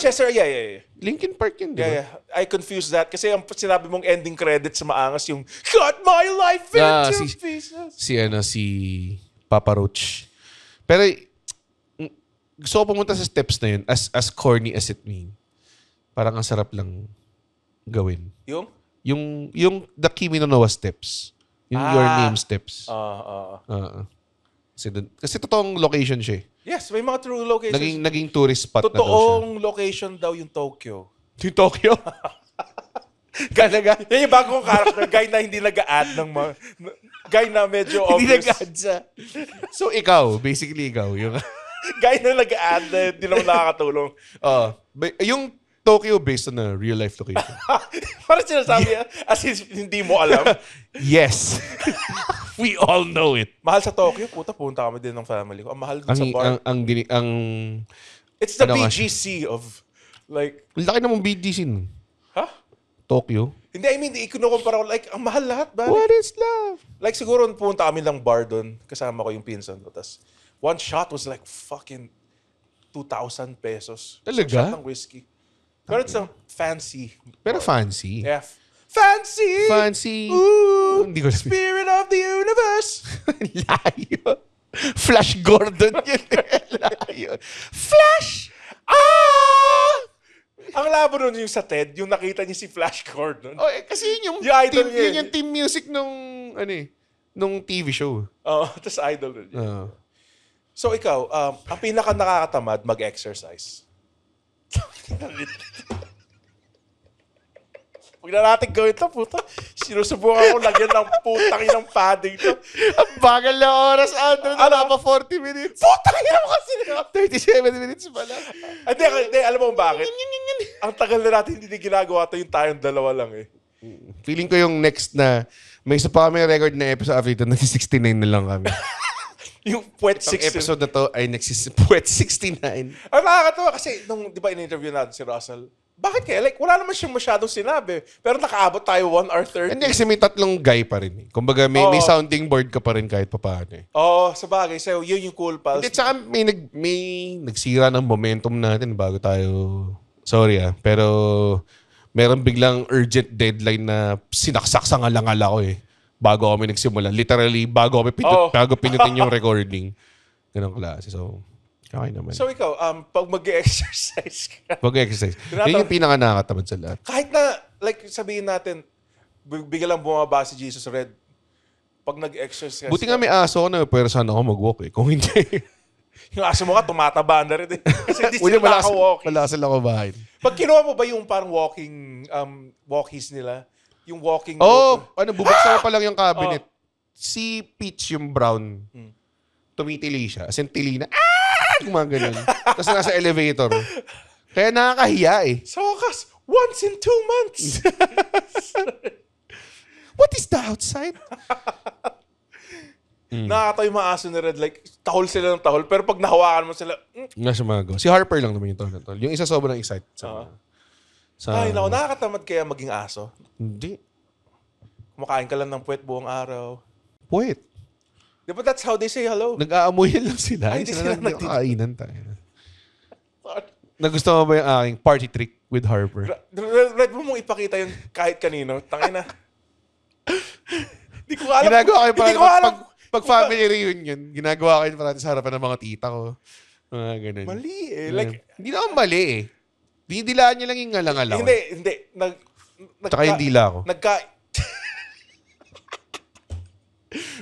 Chester, yeah. Linkin Park yun, di ba? Yeah. I confused that. Kasi ang sinabi mong ending credits sa maangas yung cut my life into pieces. Si Papa Roach. Pero gusto ko pumunta sa steps na yun as corny as it may. Parang ang sarap lang gawin. Yung the Kimi no Nawa steps. Yung your name steps. Kasi totoong location siya eh. Yes, may mga true locations. Naging tourist spot na daw siya. Totoong location daw yung Tokyo. Yung Tokyo? Galaga. Yan yung bagong character. Guy na hindi nag-a-add ng mga... Guy na medyo obvious. Hindi nag-a-add siya. So basically ikaw. Yung guy na nag-a-add na hindi naman nakakatulong. Yung Tokyo based on a real life location. Parang sinasabi as in, hindi mo alam. Yes. We all know it. Mahal sa Tokyo, punta kami din ng family ko. Ang mahal din sa bar. It's the BGC of like... Laki namang BGC nun. Tokyo? Hindi, I mean, ikunukumpara ko, like, ang mahal lahat ba? What is love? Like, siguro punta kami lang bar doon. Kasama ko yung pinsan ko. Tapos, one shot was like fucking 2,000 pesos. Talaga? Isang shot ng whiskey. Pero it's a fancy. Pero fancy. Yeah. Fancy! Ooh! Hindi ko Spirit of the universe! Layo. Flash Gordon yun. Layo. Flash! Ang labo nun yung sa TED, yung nakita niya si Flash Gordon. Kasi yun yung idol team, niya. Yun yung team music nung TV show. Tapos idol rin. So ikaw, ang pinaka nakakatamad mag-exercise. Huwag na natin gawin ito, puta. Sinusubukan ko lagyan ng putang ng padding to. Ang bagal na oras, Andrew. Wala pa 40 minutes. Putang ina mo kasi. 37 minutes pala. Hindi, alam mo bakit? Ang tagal na natin hindi ginagawa ito yung tayong dalawa lang eh. Feeling ko yung next na, may isa pa kami record na episode after ito, nag-69 na lang kami. Yung Puwet Ang 69. episode na to ay Puwet 69. Ang nakakatawa kasi, nung di ba in-interview natin si Russell, bakit kaya? Like, wala naman siyang masyadong sinabi. Pero nakaabot tayo 1 hour 30. Hindi, kasi may tatlong guy pa rin. Kumbaga, may sounding board ka pa rin kahit papaano eh. Sa bagay. So, yun yung cool pals. Hindi, tsaka may nagsira ng momentum natin bago tayo... Sorry pero meron biglang urgent deadline na sinaksak sa ngalangala ko eh. Bago kami nagsimula. Literally, bago pinutin yung recording. Ganong klase. So, okay naman. So ikaw, pag mag-exercise ka. Mag-exercise. Yun yung pinaka-nakakatamad sa lahat. Kahit na, like sabihin natin, biglang bumaba si Jesus Red. Pag nag-exercise. Buti nga may aso na, pero sana ako mag-walk eh. Kung hindi. Yung aso mo ka, tumataba na rin eh. Kasi hindi sila naka-walkies. Wala sila kumain. Pag kinuha mo ba yung parang walkies nila? Yung walking bubuksan mo pa lang yung cabinet. Si Peach yung brown. Tumitili siya. As in, tili na, gumagano'n. Tapos nasa elevator. Kaya nakakahiya eh. Sa wakas, once in 2 months. What is the outside? Nakakatawa yung mga aso ni Red. Like, tahol sila ng tahol. Pero pag nahawakan mo sila, Nasa mga Si Harper lang naman yung tahol na tahol. Yung isa sobrang excited. Ay, nakakatamad kaya maging aso. Hindi. Kumakain ka lang ng puwet buong araw. Puwet. Di ba that's how they say hello? Nag-aamuyan lang sila. Ay, Hindi sila sila nakakainan tayo. Nagusto mo ba yung aking party trick with Harper? Red mo mong ipakita yun kahit kanino. Tangina. Hindi ko alam. Ginagawa ko Hindi ko alam. pag family reunion, ginagawa ko yun parati sa harapan ng mga tita ko. Mga ganun. Mali eh. Like, Hindi naman mali eh. Didilaan niya lang yung ngalang-alaw. hindi. Tsaka yung dila ko.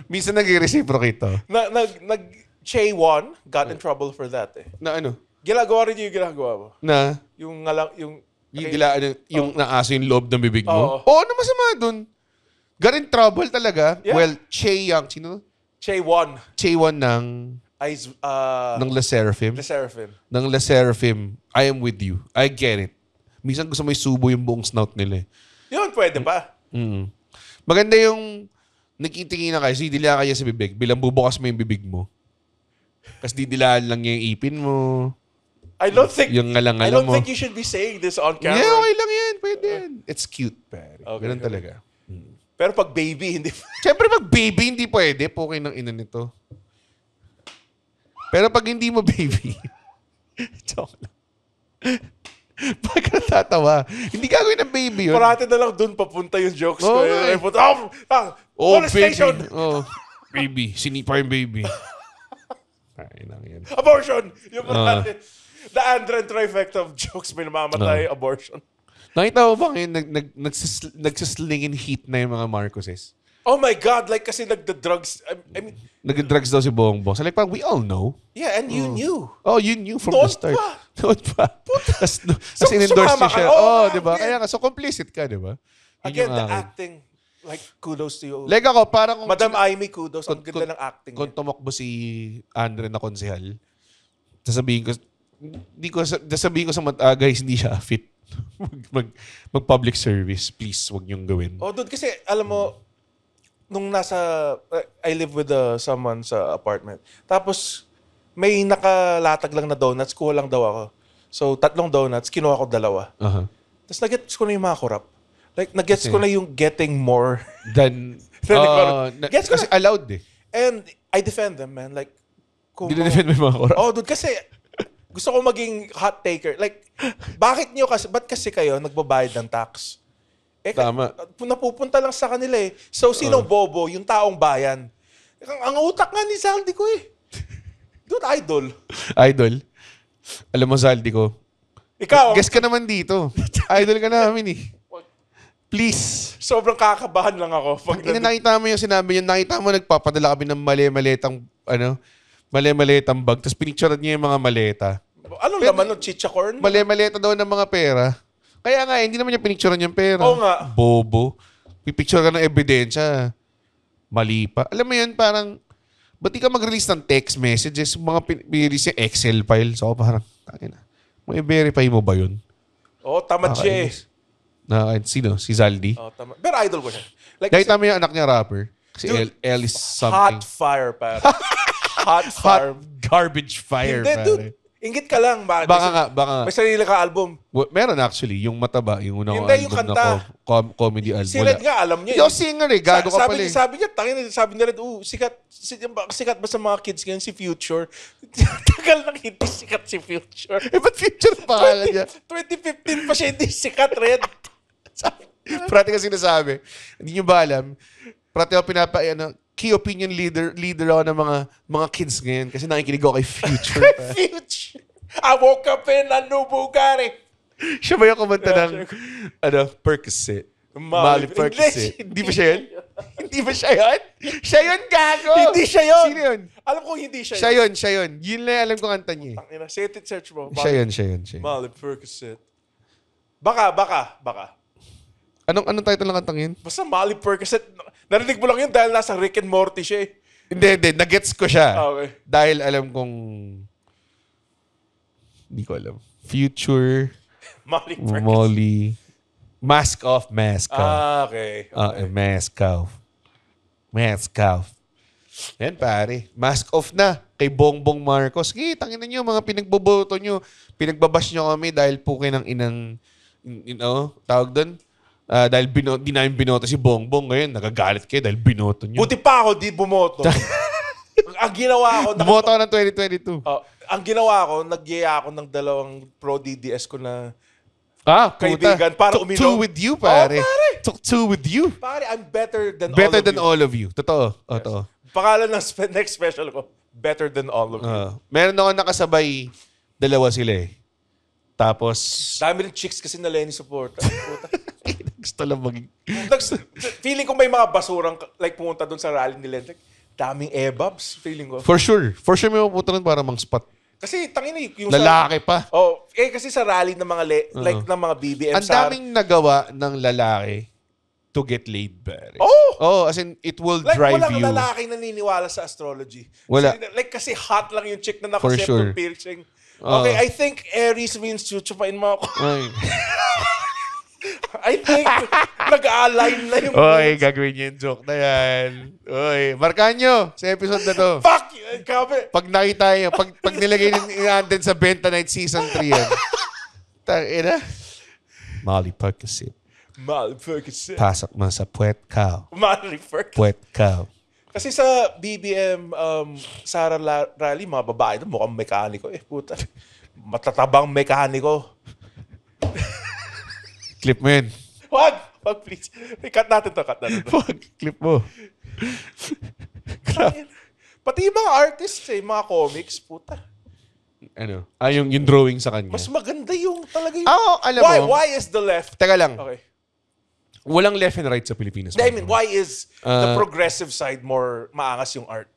Minsan nag-reciprocate to. Che Won got in trouble for that eh. Na ano? Ginagawa rin yung ginagawa mo. Na? Yung Dilaan, yung naaso yung loob ng bibig mo? Oo. Oo, ano masama dun? Got in trouble talaga. Yeah. Well, Che Young, sino? Che Won. Che Won ng Le Seraphim. Le Seraphim. Ng Le Seraphim. I am with you. I get it. Minsan gusto mo isubo yung buong snout nila eh. Yun, pwede pa. Maganda yung nakitingin na kayo, didila kayo sa bibig, bilang bubukas mo yung bibig mo. Tapos didilaan lang niya yung ipin mo. I don't think mo. you should be saying this on camera. Yeah, okay lang yan. Pwede yan. It's cute, pare. Okay, Ganun talaga. Pero pag baby, hindi. Siyempre, pag baby, hindi pwede. Pukay ng ina nito. Pero pag hindi mo baby, joke lang. Bakit ka natatawa? Hindi gagawin ng baby yun. Parati na lang dun papunta yung jokes ko. Okay. Police station! Oh, baby. Sinipa yung baby. Ay, lang yan. Abortion! Yung parati. The Andren trifecta of jokes, may namamatay, abortion. Nakita mo ba ngayon, nagsislingin heat na yung mga Marcoses? Oh my God, like kasi nagda-drugs. I mean, nag-drugs daw si Bongbong. So like, parang we all know. yeah, and you knew. Oh, you knew from Noon the start. pa. Noon pa. Tapos in-endorse sumama niya siya. ka. Oh, di ba? Kaya nga, so complicit ka, di ba? Yun Again, yung the akin. acting, like, kudos to you. Like ako, parang kung Madam Aimee, kudos. Ang ganda ng acting kung niya. tumakbo si Andre na konsehal, sasabihin ko sa guys, hindi siya fit. mag public service. Please, wag niyong gawin. Oh, dude, kasi alam mo, nung I live with someone sa apartment. Tapos, may nakalatag lang na donuts, kuha lang daw ako. So, 3 donuts, kinuha ko 2. Uh-huh. Tapos, nag-gets ko na yung mga korap. Like, nag-gets ko na yung getting more. Kasi allowed eh. And I defend them, man. Like, Dinidefend mo yung mga korap. Oh, dude, kasi gusto ko maging hot taker. Like, ba't kasi kayo nagbabayad ng tax? Tama. Napupunta lang sa kanila eh. So, sinong bobo? Yung taong bayan. Ang utak nga ni Zaldi ko eh. Dude, idol. Idol? Alam mo, Zaldi ko. Ikaw. Guess ka naman dito. Idol ka namin eh. Please. Sobrang kakabahan lang ako. Nakita mo yung sinabi niya, nakita mo nagpapadala kami ng mali-malitang bag, tapos pinicturean niya yung mga maleta. Anong laman ng chicha corn? Mali-maleta daw ng mga pera. Kaya nga, hindi naman niya pinicturean yung pera. Oo nga. Bobo. Pipicture ka ng ebidensya. Mali pa. Alam mo yun, parang, ba't di ka mag-release ng text messages? Mga pinrelease yung Excel file. So, parang, may verify mo ba yun? Oo, tamad siya eh. Sino? Si Zaldi? Oh, tamad. Pero idol ko siya. Like, Nakita mo yung anak niya rapper? Kasi L is something. Hot fire, pare. Hot fire. Garbage fire, Hindi, pare. dude. Ingit ka lang. Baka nga. May sarili ka album. Meron actually, yung Mataba, yung unang Hindi, yung album kanta. na comedy album. Si Red nga, alam niya. Yung singer eh, gago ka pala eh. Sabi niya Red, sikat ba sa mga kids ngayon si Future? Tagal nang hindi sikat si Future. Ba't Future pa niya? 2015 pa siya hindi sikat, Red. Prati ka sinasabi. Hindi nyo ba alam? Prati ako key opinion leader ako ng mga kids ngayon kasi nakikinig ako kay Future. Future. I woke up in a new Bugatti. Siya ba yung kumanta ng Percocet? Molly Percocet. Hindi ba siya yun? Hindi ba siya yun? Siya yun, gago! Hindi siya yun! Sino yun? Alam ko hindi siya yun. Siya yun. Yun lang alam ko kanta niya. Search mo. Siya yun. Molly Percocet. Baka. Anong title ng kantang yun? Basta Molly Percocet. Narinig mo lang yun dahil nasa Rick and Morty siya eh. Hindi. Nagets ko siya. Okay. Dahil alam kong... Hindi ko alam. Future... Molly Percocet. Molly... Mask off. Okay. Mask off. Yan pare. Mask off na kay Bongbong Marcos. Sige, tangin na nyo, mga pinagboboto nyo. Pinagbabash nyo kami dahil pukin ng inang... tawag doon? Dahil di namin binoto si Bongbong ngayon, nagagalit kayo dahil binoto nyo. Buti pa ako, di bumoto. Ang ginawa ko... Bumoto ako ng 2022. Ang ginawa ko, nagyaya ako ng 2 pro DDS ko na puta. kaibigan para uminom. 2 with you, pare. Pare. took 2 with you. Pare, I'm better than Better all of than you. all of you. Totoo. Totoo. Pangalan ng next special ko, better than all of you. Meron ako nakasabay, dalawa sila eh. Tapos, Dami rin chicks kasi na Lenny supporter. gusto lang maging... Feeling ko may mga basurang like pumunta doon sa rally ni Lenny. Daming ebabs, feeling ko. For sure may mapupunta rin para mang spot. Kasi tangina yung Lalaki pa. kasi sa rally ng mga like ng mga BBM Ang daming nagawa ng lalaki to get laid, pare. As in, it will like, drive walang you. lalaki naniniwala sa astrology. Wala. Kasi hot lang yung chick na For sure. nakaseptum piercing. Okay, I think Aries means chuchupain mo ako. I think nag-align na yung Oy, gagawin niyo yung joke na yan. Oy, markahan nyo sa episode na to. Fuck you! Kape. Pag nakita nyo, pag nilagay natin sa Benta Night Season 3 yan. Tangina. Molly Percocet. Molly Percocet. Pasok mo sa puwet cow. Molly Percocet. Puwet cow. Kasi sa BBM Sara Rally, mga babae doon, mukhang mekaniko eh. Puta. Matatabang mekaniko. Clip mo yun. Wag, please. Cut natin to. Wag, clip mo. Pati yung mga artists mga comics, puta. Ano? Yung drawing sa kanya. Mas maganda yung talaga yung... Alam mo. Why is the left? Teka lang. Okay. Walang left and right sa Pilipinas. I mean, why is the progressive side more maangas yung art?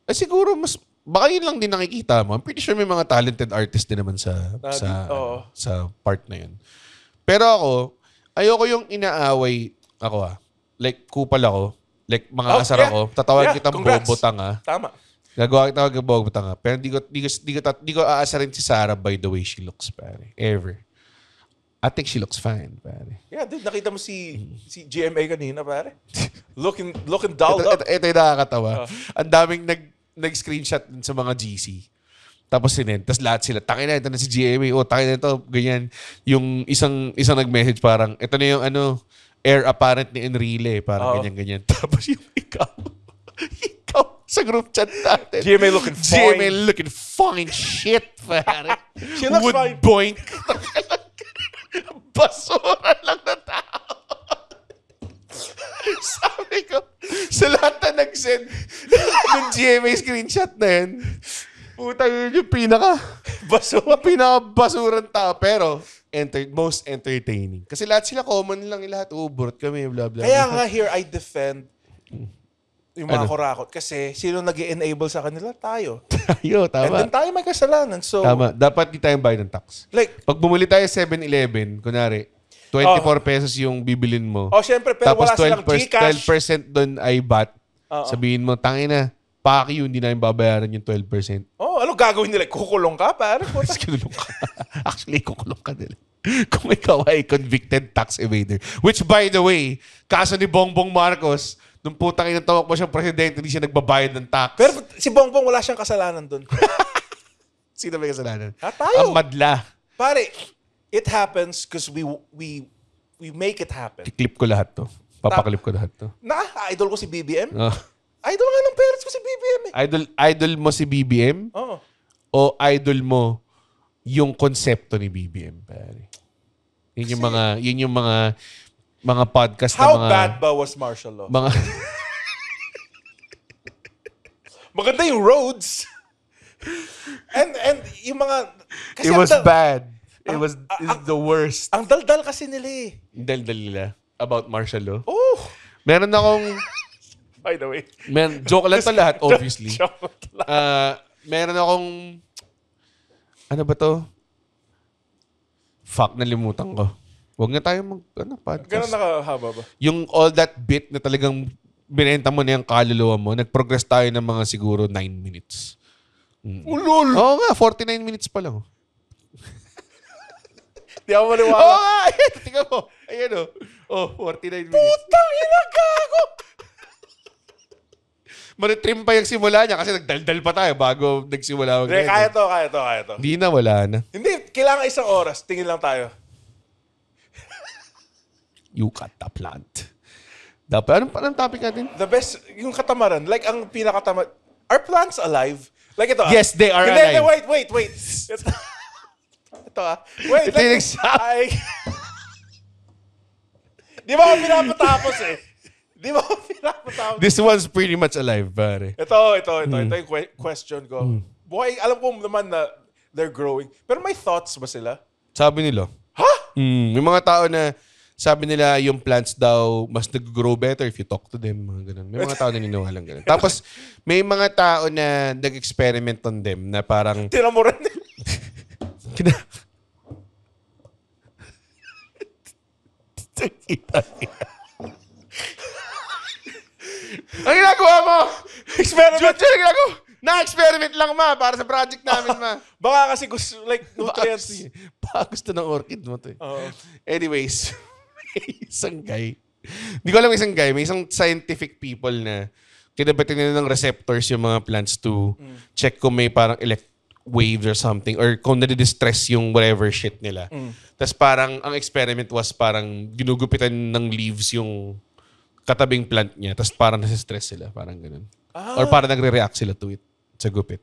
Siguro, baka yun lang din nakikita mo. I'm pretty sure may mga talented artists din naman sa part na yun. Pero ayoko yung inaaway ako Like, kupal ako. Like, mga asar ako. Tatawag kitang bobo tanga. Tama. Gagawa kita ng bobo tanga. Pero di ko aasarin si Sarah by the way she looks, pare. Ever. I think she looks fine, pare. Yeah, dude, nakita mo si GMA kanina, pare. Looking dolled up. Ito yung nakakatawa. Ang daming nag-screenshot sa mga GC. Tapos sinend. Tapos lahat sila, tangina, ito na si GMA. Tangina ito, ganyan. Yung isang nag-message parang, ito na yung heir apparent ni Enrile. Parang ganyan-ganyan. Tapos yung ikaw sa group chat natin. GMA looking fine. GMA looking fine shit, pare. She looks Would fine. boink. Basura lang na tao. Sabi ko, sa lahat na nag-send ng GMA screenshot na yun, puta yun yung pinaka-basurang tao. Pero, most entertaining. Kasi lahat sila common lang. Lahat, burot kami, blah, blah. Kaya nga here, I defend yung mga kurakot. Kasi sino nag-enable sa kanila? Tayo. Tayo, tama. And then tayo may kasalanan. So, tama. Dapat di tayong bayad ng tax. like, pag bumili tayo 7-Eleven, kunwari, 24 pesos yung bibilin mo. syempre, pero Tapos wala silang Gcash. 12% doon ay VAT. Sabihin mo, tangina, paki yun, hindi namin babayaran yung 12%. Ano gagawin nila? Kukulong ka, pare? Kinulong ka. Actually, kukulong ka nila. Kung ikaw ay convicted tax evader. Which, by the way, kaso ni Bongbong Marcos, nung putang ina tawag mo siyang presidente, hindi siya nagbabayad ng tax. Pero si Bongbong wala siyang kasalanan doon. Sino may kasalanan? Tayo. Ang madla. Pare, it happens because we make it happen. I-clip ko lahat to. Papaklip ko lahat to. Idol ko si BBM. Oh. Idol nga ng parents ko si BBM eh. Idol mo si BBM? Oo. O idol mo yung konsepto ni BBM, pare? Yun yung mga podcast How na mga... bad ba was martial law? Mga... Maganda yung roads. and yung mga... It was bad. It was the worst. Ang daldal kasi nila eh. Daldal nila about martial law. Oh! Meron akong... By the way. Joke lang to lahat, obviously. Joke lang. Meron akong... Ano ba to? Fuck, nalimutan ko. Huwag na tayo podcast. Ganun nakahaba ba? Yung all that bit na talagang binenta mo na yung kaluluwa mo, nag-progress tayo ng mga siguro 9 minutes. Ulol! Oo nga, 49 minutes pa lang. Di ako maniwala. Oo nga, ayan, tingnan mo. Ayan o. 49 minutes. Putang ina, gago! Manitrim pa yung simula niya kasi nagdaldal pa tayo bago nagsimula. Hindi, kaya to. Hindi na, wala na. Hindi, kailangan isang oras. Tingin lang tayo. You cut the plant. Dapat, anong topic natin? The best, yung katamaran. Like, ang pinakatamad. Are plants alive? Like ito Yes, they are Hindi, alive. Wait. Ito Wait, Ito yung nagsabi. Di ba ako pinapatapos eh? Di ba ako pinapatapos? This one's pretty much alive, pare. Ito yung question ko. Buhay, alam ko naman na they're growing. Pero may thoughts ba sila? Sabi nila. May mga tao na sabi nila yung plants daw mas nag-grow better if you talk to them. Mga ganun. May mga tao na niniwalang ganun. Tapos, may mga tao na nag-experiment on them na parang... Tinamuran nila. Ang ginagawa mo! Experiment! Na-experiment lang, ma, para sa project namin, ma. Baka kasi gusto, like, nutrients. Baka gusto ng orchid mo to eh. Oo. Anyways, isang guy. Hindi ko alam isang guy. May isang scientific people na kinabatin nila ng receptors yung mga plants to check kung may parang waves or something or kung nadidistress yung whatever shit nila. Tapos parang ang experiment was parang ginugupitan ng leaves yung katabing plant niya. Tapos parang nasistress sila. Parang ganun. Or parang nagre-react sila to it sa gupit.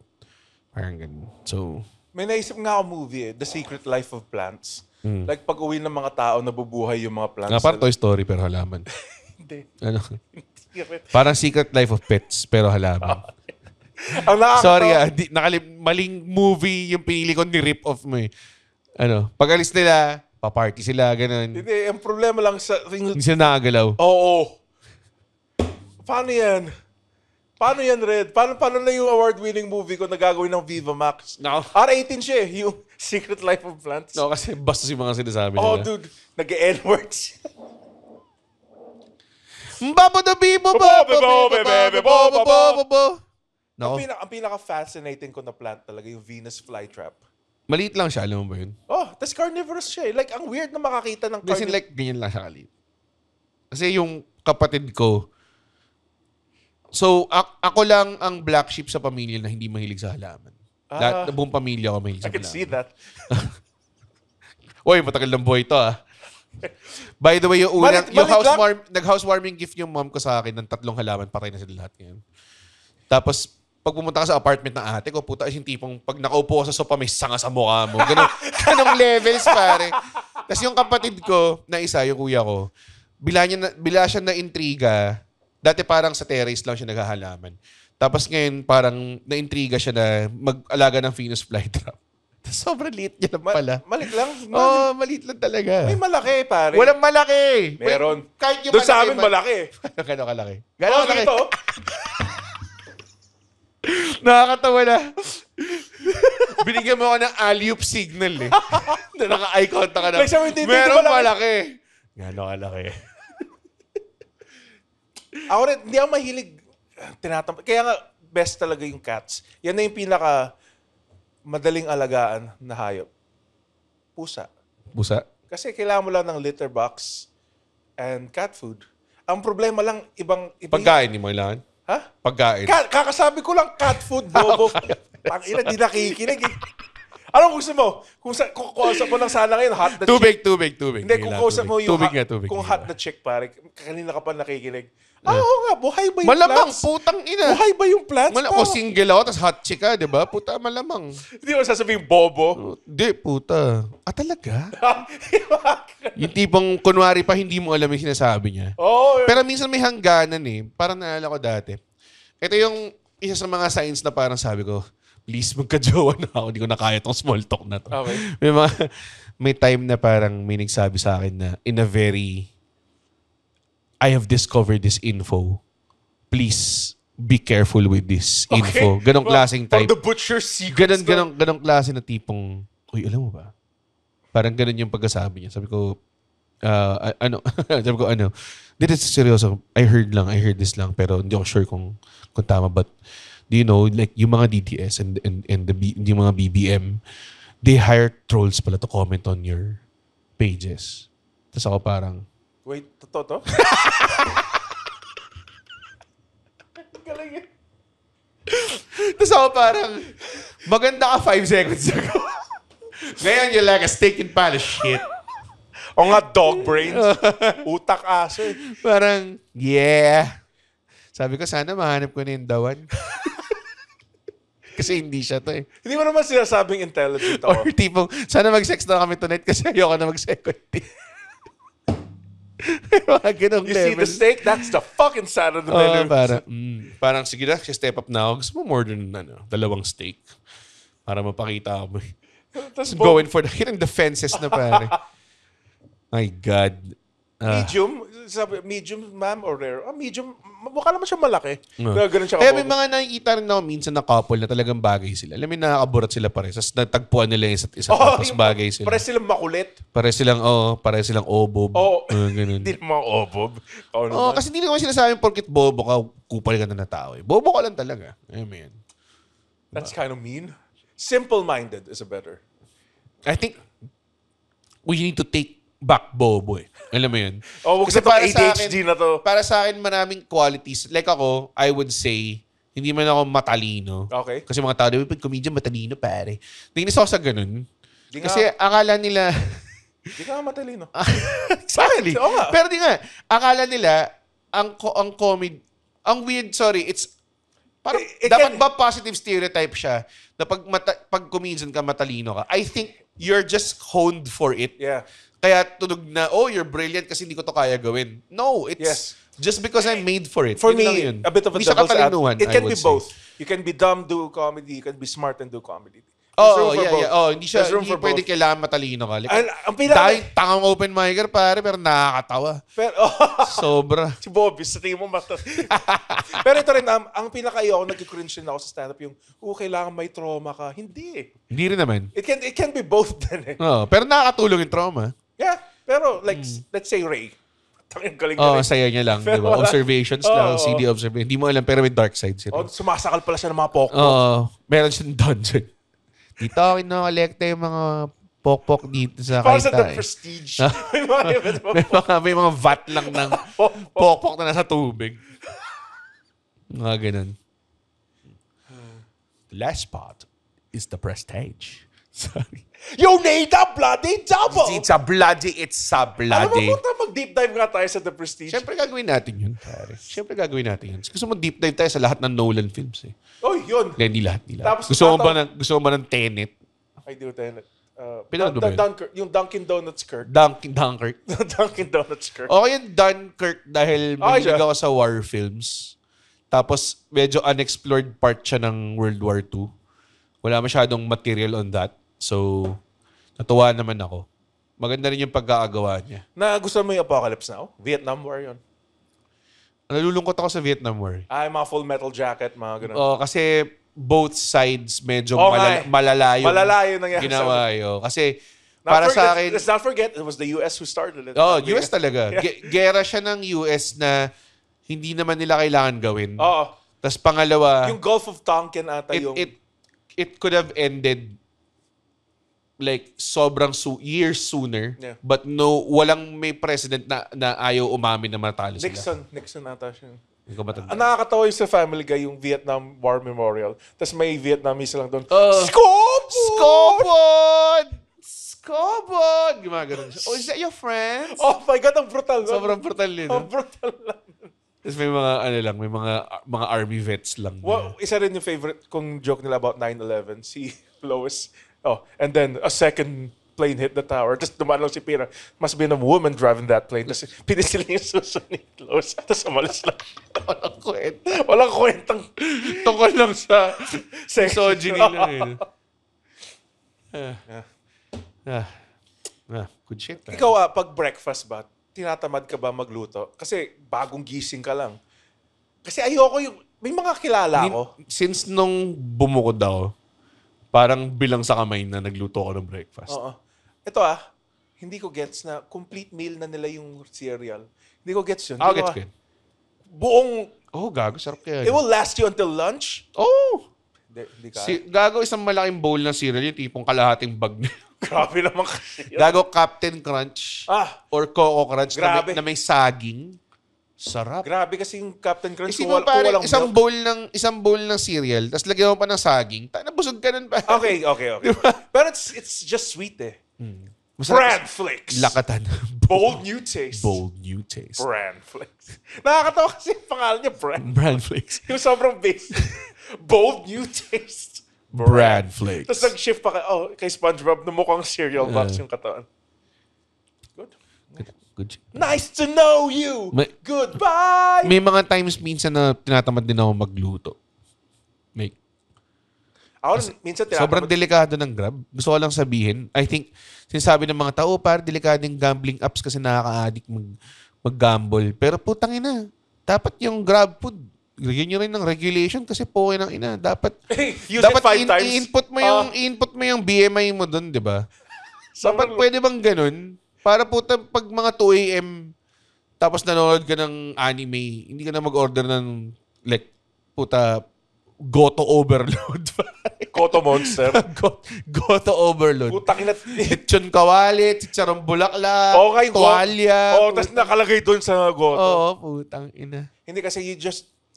Parang ganun. So, may naisip nga ako movie The Secret Life of Plants. Like pag uwi ng mga tao, nabubuhay yung mga plants. nga parang Toy Story pero halaman. Hindi. Ano? Parang Secret Life of Pets pero halaman. Ang Sorry maling movie yung pinili ko ni rip off mo eh. Ano, pag alis nila, pa-party sila, ganun. Hindi, ang problema lang sa... Hindi sila nakagalaw. Oo. Paano yan? Paano yan, Red? Paano na yung award-winning movie ko na gagawin ng Viva Max? No. R18 siya eh, yung Secret Life of Plants. No, kasi bastos yung mga sinasabi Oh, nila. dude. Nag-N-words. No. Ang pinaka-fascinating ko na plant talaga yung Venus flytrap. Maliit lang siya, alam mo ba yun? Oh, tas carnivorous siya eh. Like, ang weird na makakita ng Kasi like, ganyan lang siya kaliit. Kasi yung kapatid ko, so, ako lang ang black sheep sa pamilya na hindi mahilig sa halaman. Lahat na buong pamilya ko mahilig sa I can halaman. see that. Uy, matagal ng buhay to ah. By the way, yung unang, yung nag-housewarming gift yung mom ko sa akin ng 3 halaman, patay na sila lahat ngayon. Tapos, pag pumunta ka sa apartment ng ate ko, puta, yung tipong pag nakaupo ka sa sofa, may sanga sa mukha mo. Ganong levels, pare. Tapos yung kapatid ko, na isa, yung kuya ko, bila siya na intriga. Dati parang sa terrace lang siya naghahalaman. Tapos ngayon, parang na-intriga siya na mag-alaga ng Venus flytrap. Sobrang liit niya lang pala. Maliit lang? Oo, maliit lang talaga. May malaki, pare. Walang malaki. Meron. Kahit yung doon sa amin malaki. Gano'n kalaki? Gano'n kalaki? Dito? Nakakatawa na. Binigyan mo ako ng alley-oop signal eh. Naka-eye contact ka na. Like, meron malaki. Gano'n kalaki. Ako rin, hindi ako mahilig Kaya nga, best talaga yung cats. Yan na yung pinaka madaling alagaan na hayop. Pusa. Pusa? Kasi kailangan mo lang ng litter box and cat food. Ang problema lang, ibang pagkain ni mo kailangan? Ha? Pagkain. Kakasabi ko lang cat food, bobo. Pangina, di nakikinig eh. Anong gusto mo? Kung kausap mo lang sana ngayon, hot the chick. Tubig. Hindi, kung kausap mo yung tubig. Kung hot the chick, pare, kanina ka pa nakikinig. Oo nga, buhay ba yung malamang, plants? putang ina. Buhay ba yung plants? Kung single ako, tapos hot chick ka, di ba? Puta, malamang. Hindi mo sasabihin bobo. Hindi, puta. Talaga? Yung tipong, kunwari pa, hindi mo alam yung sinasabi niya. Oo. Pero minsan may hangganan eh. Parang naalala ko dati. Ito yung isa sa mga signs na parang sabi ko, please, magka-jowa na ako. Hindi ko na kaya tong small talk na to. Okay. May time na parang may nagsabi sa akin na in a very, I have discovered this info. Please, be careful with this info. Ganong klaseng type. From the butcher's secrets. Ganong klase na tipong, uy, alam mo ba? Parang ganon yung pagkasabi niya. Sabi ko, sabi ko, this is seryoso. I heard this lang, pero hindi ako sure kung tama. But, do you know, like, yung mga DTS and yung mga BBM, they hire trolls pala to comment on your pages. Tapos ako parang, wait, totoo to? Galing eh. Tapos ako parang, maganda ka 5 seconds ago. Ngayon, you're like a steak and pile of shit. O nga, dog brains. Utak aso eh. Parang, yeah. Sabi ko, sana mahanap ko na yung dawan. Kasi hindi siya to eh. Hindi mo naman sinasabing intelligent ako. Or tipong, sana mag-sex na kami tonight kasi ayoko na mag-second date. Mga ganong You see the level. steak? That's the fucking side of the Oo, menu. parang sige na, step up na ako. Gusto mo more than 2 steak. Para mapakita mo. Tapos Going for the hitting the fences na pare. My God. medium? Sabi, medium, ma'am, or rare? Medium. Mukha naman siya malaki. Kaya ganun siya Kaya may kabobo. mga nakikita rin ako minsan na couple na talagang bagay sila. Alam mo, nakakaburat sila pares. Tapos natagpuan nila yung isa't isa. Tapos bagay sila. Pare silang makulit. Pare silang obob. Oo. Ganun. Hindi naman obob. Kasi hindi naman sinasabing porkit bobo ka, kupal ka na tao. Bobo ka lang talaga. Amen. That's kind of mean. Simple-minded is a better. I think we need to take back bobo eh. Alam mo yun? Huwag Kasi na itong ADHD na to. Para sa akin, maraming qualities. Like ako, I would say, hindi man ako matalino. Okay. Kasi mga tao, di ba, pag comedian, matalino, pare. Nainis ako sa ganun. Di Kasi akala nila... Di ka nga matalino. Exactly. Oo nga. Pero di nga, akala nila, ang comedy... Ang weird, sorry, it's... Parang, It dapat can- ba positive stereotype siya na pag comedian ka, matalino ka? I think you're just honed for it. Yeah. Kaya tunog na, you're brilliant kasi hindi ko to kaya gawin. No, it's Yes. just because I'm made for it. For Yun me, lang yun. a bit of a Hindi siya devil's katalinuhan, advocate. It can I would be say. both. You can be dumb, do comedy. You can be smart and do comedy. Oh, yeah. Hindi siya, There's room hindi for pwede both. kailangan matalino ka. Like, And ang pinaka- dahil tangang open micer, pare, pero nakakatawa. Pero, Sobra. si Bobby, sa tingin mo mata. Pero ito rin, ang pinaka-iyo ako, nag-cringe rin ako sa stand-up, yung, kailangan may trauma ka. Hindi eh. Hindi rin naman. It can be both din eh. Pero nakakatulong yung trauma. Yeah. Pero like, let's say Ray. Tanging galing Saya niya lang, di ba? Pero wala. Observations lang, CD observation. Hindi mo alam, pero may dark side siya. Sumasakal pala siya ng mga pokpok. Meron siyang dungeon. Dito ako ino-collecta yung mga pokpok dito sa Para sa kaita. The Prestige. May mga event mo. may mga vat lang ng pokpok na nasa tubig. Mga ganun. The last part is the prestige. Sorry. You need a bloody double! It's a bloody. Alam mo, punta mag-deep dive nga tayo sa The Prestige. Siyempre gagawin natin yun, pare. Siyempre gagawin natin yun. Gusto mo deep dive tayo sa lahat ng Nolan films eh. Oh, yun. Hindi lahat. Tapos Gusto mo ba ng Tenet? I do Tenet. Pinanood mo ba yun? Dunkirk. Yung Dunkin' Donuts Kirk. Dunkirk. Dunkin' Donuts Kirk. Okay yung Dunkirk dahil mahilig siya. ako sa war films. Tapos medyo unexplored part siya ng World War II. Wala masyadong material on that. So, natuwa naman ako. Maganda rin yung pagkakagawa niya. Gusto mo yung Apocalypse Now? Vietnam War yun. Nalulungkot ako sa Vietnam War. Yung mga Full Metal Jacket, mga ganun. Kasi both sides medyo nga eh. malala yung Malala yung nangyari ginawa yun. Kasi para sa akin... Let's not forget, it was the US who started it. US talaga. Gera siya ng US na hindi naman nila kailangan gawin. Oo. Tapos pangalawa, Yung Gulf of Tonkin ata yung... it could have ended like sobrang years sooner. Yeah. But walang may president na ayaw umamin na matalo sila. Nixon ata siya. Hindi ko matanda. Ang nakakatawa yung sa Family Guy, yung Vietnam War Memorial. Tapos may Vietnamese lang doon. Skobod! Gumagano'n siya. Oh, is that your friend? Oh my God, ang brutal. Sobrang brutal yun. Ang brutal lang. Tapos may mga army vets lang. Isa rin yung favorite kong joke nila about 9/11. Si Lois. Oh, and then a second plane hit the tower. Tapos dumaan lang si Pira. Must have been a woman driving that plane. Tapos pinisil niya yung suso ni Lois. Tapos umalis lang. Walang kwenta. Walang kwentang Tungkol lang sa misogyny lang good shit. Ikaw, pag breakfast ba, tinatamad ka ba magluto? Kasi bagong gising ka lang. Kasi ayoko yung... May mga kilala ko. Since nung bumukod ako, parang bilang sa kamay na nagluto ako ng breakfast. Oo. Ito hindi ko gets na complete meal na nila yung cereal. Hindi ko gets yun. Gets ko yun. Buong... Gago. Sarap kaya. It will last you until lunch? Hindi ka. Gago, isang malaking bowl ng cereal, yung tipong kalahating bag na. Grabe naman kasi. Gago, Captain Crunch. Or Coco Crunch Grabe. na may saging. Sarap. Grabe kasi yung Captain Crunch Isipin mo kung pare, walang milk. isang bowl ng cereal, tapos lagyan mo pa ng saging, nabusog ka nun pa. Okay. Pero it's just sweet eh. Masarap. Bran Flakes. Lakatan. Bold new taste. Bold new taste. Bran Flakes. Nakakatawa kasi yung pangalan niya, Bran. Bran Flakes. Yung sobrang basic. Bold new taste. Bran Flakes. Tapos nag-shift pa kay SpongeBob na mukhang cereal box yung katawan. Good. Good. Nice to know you! Goodbye! May mga times minsan na tinatamad din ako magluto. Ako minsan Sobrang delikado ng Grab. Gusto ko lang sabihin, I think, sinasabi ng mga tao, delikado yung gambling apps kasi nakaka-addict mag-gamble. Pero putang ina, dapat yung Grab food, lagyan nyo rin ng regulation kasi po ng ina. Dapat, use it 5 times. i-input mo yung BMI mo dun, di ba? Dapat pwede bang ganun? Para pag mga 2 a.m. tapos nanonood ka ng anime, hindi ka na mag-order ng Goto Overload. Goto Monster. Goto Overload. Putang ina. Chichon kawali, chicharong bulaklak, tuwalya. Tapos nakalagay doon sa Goto. Oo, putang ina. Hindi kasi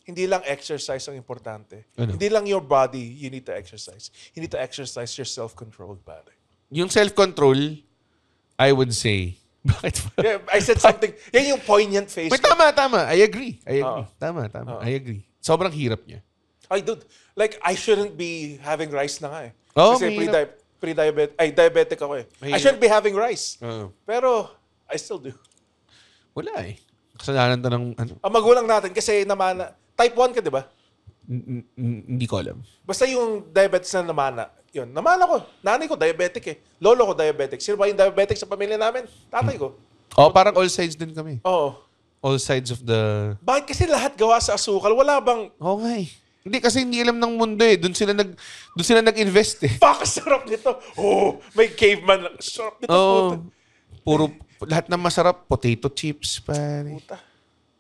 hindi lang exercise ang importante. Ano? Hindi lang your body you need to exercise. You need to exercise your self-control, pare. Yung self-control, I would say. Bakit? Yeah, I said something. Yan yung poignant face. Wait, tama. I agree. Tama. I agree. Sobrang hirap niya. Ay, dude. Like, I shouldn't be having rice na nga eh. Oo, Kasi mahirap. diabetic ako eh. I shouldn't be having rice. Pero, I still do. Wala eh. Kasalanan to ng ano. Ang magulang natin kasi namana. Type 1 ka, di ba? Hindi ko alam. Basta yung diabetes na namana. Yun. Namana ko. Nanay ko diabetic eh. Lolo ko diabetic. Sino ba yung diabetic sa pamilya namin? Tatay ko. Oh, parang all sides din kami. Oo. All sides of the... Bakit kasi lahat gawa sa asukal? Wala bang... Okay. Hindi kasi hindi alam ng mundo eh. Doon sila nag-invest eh. Fuck, sarap nito. Oh, may caveman. Sarap nito. Puro lahat ng masarap, potato chips, pare. Puta.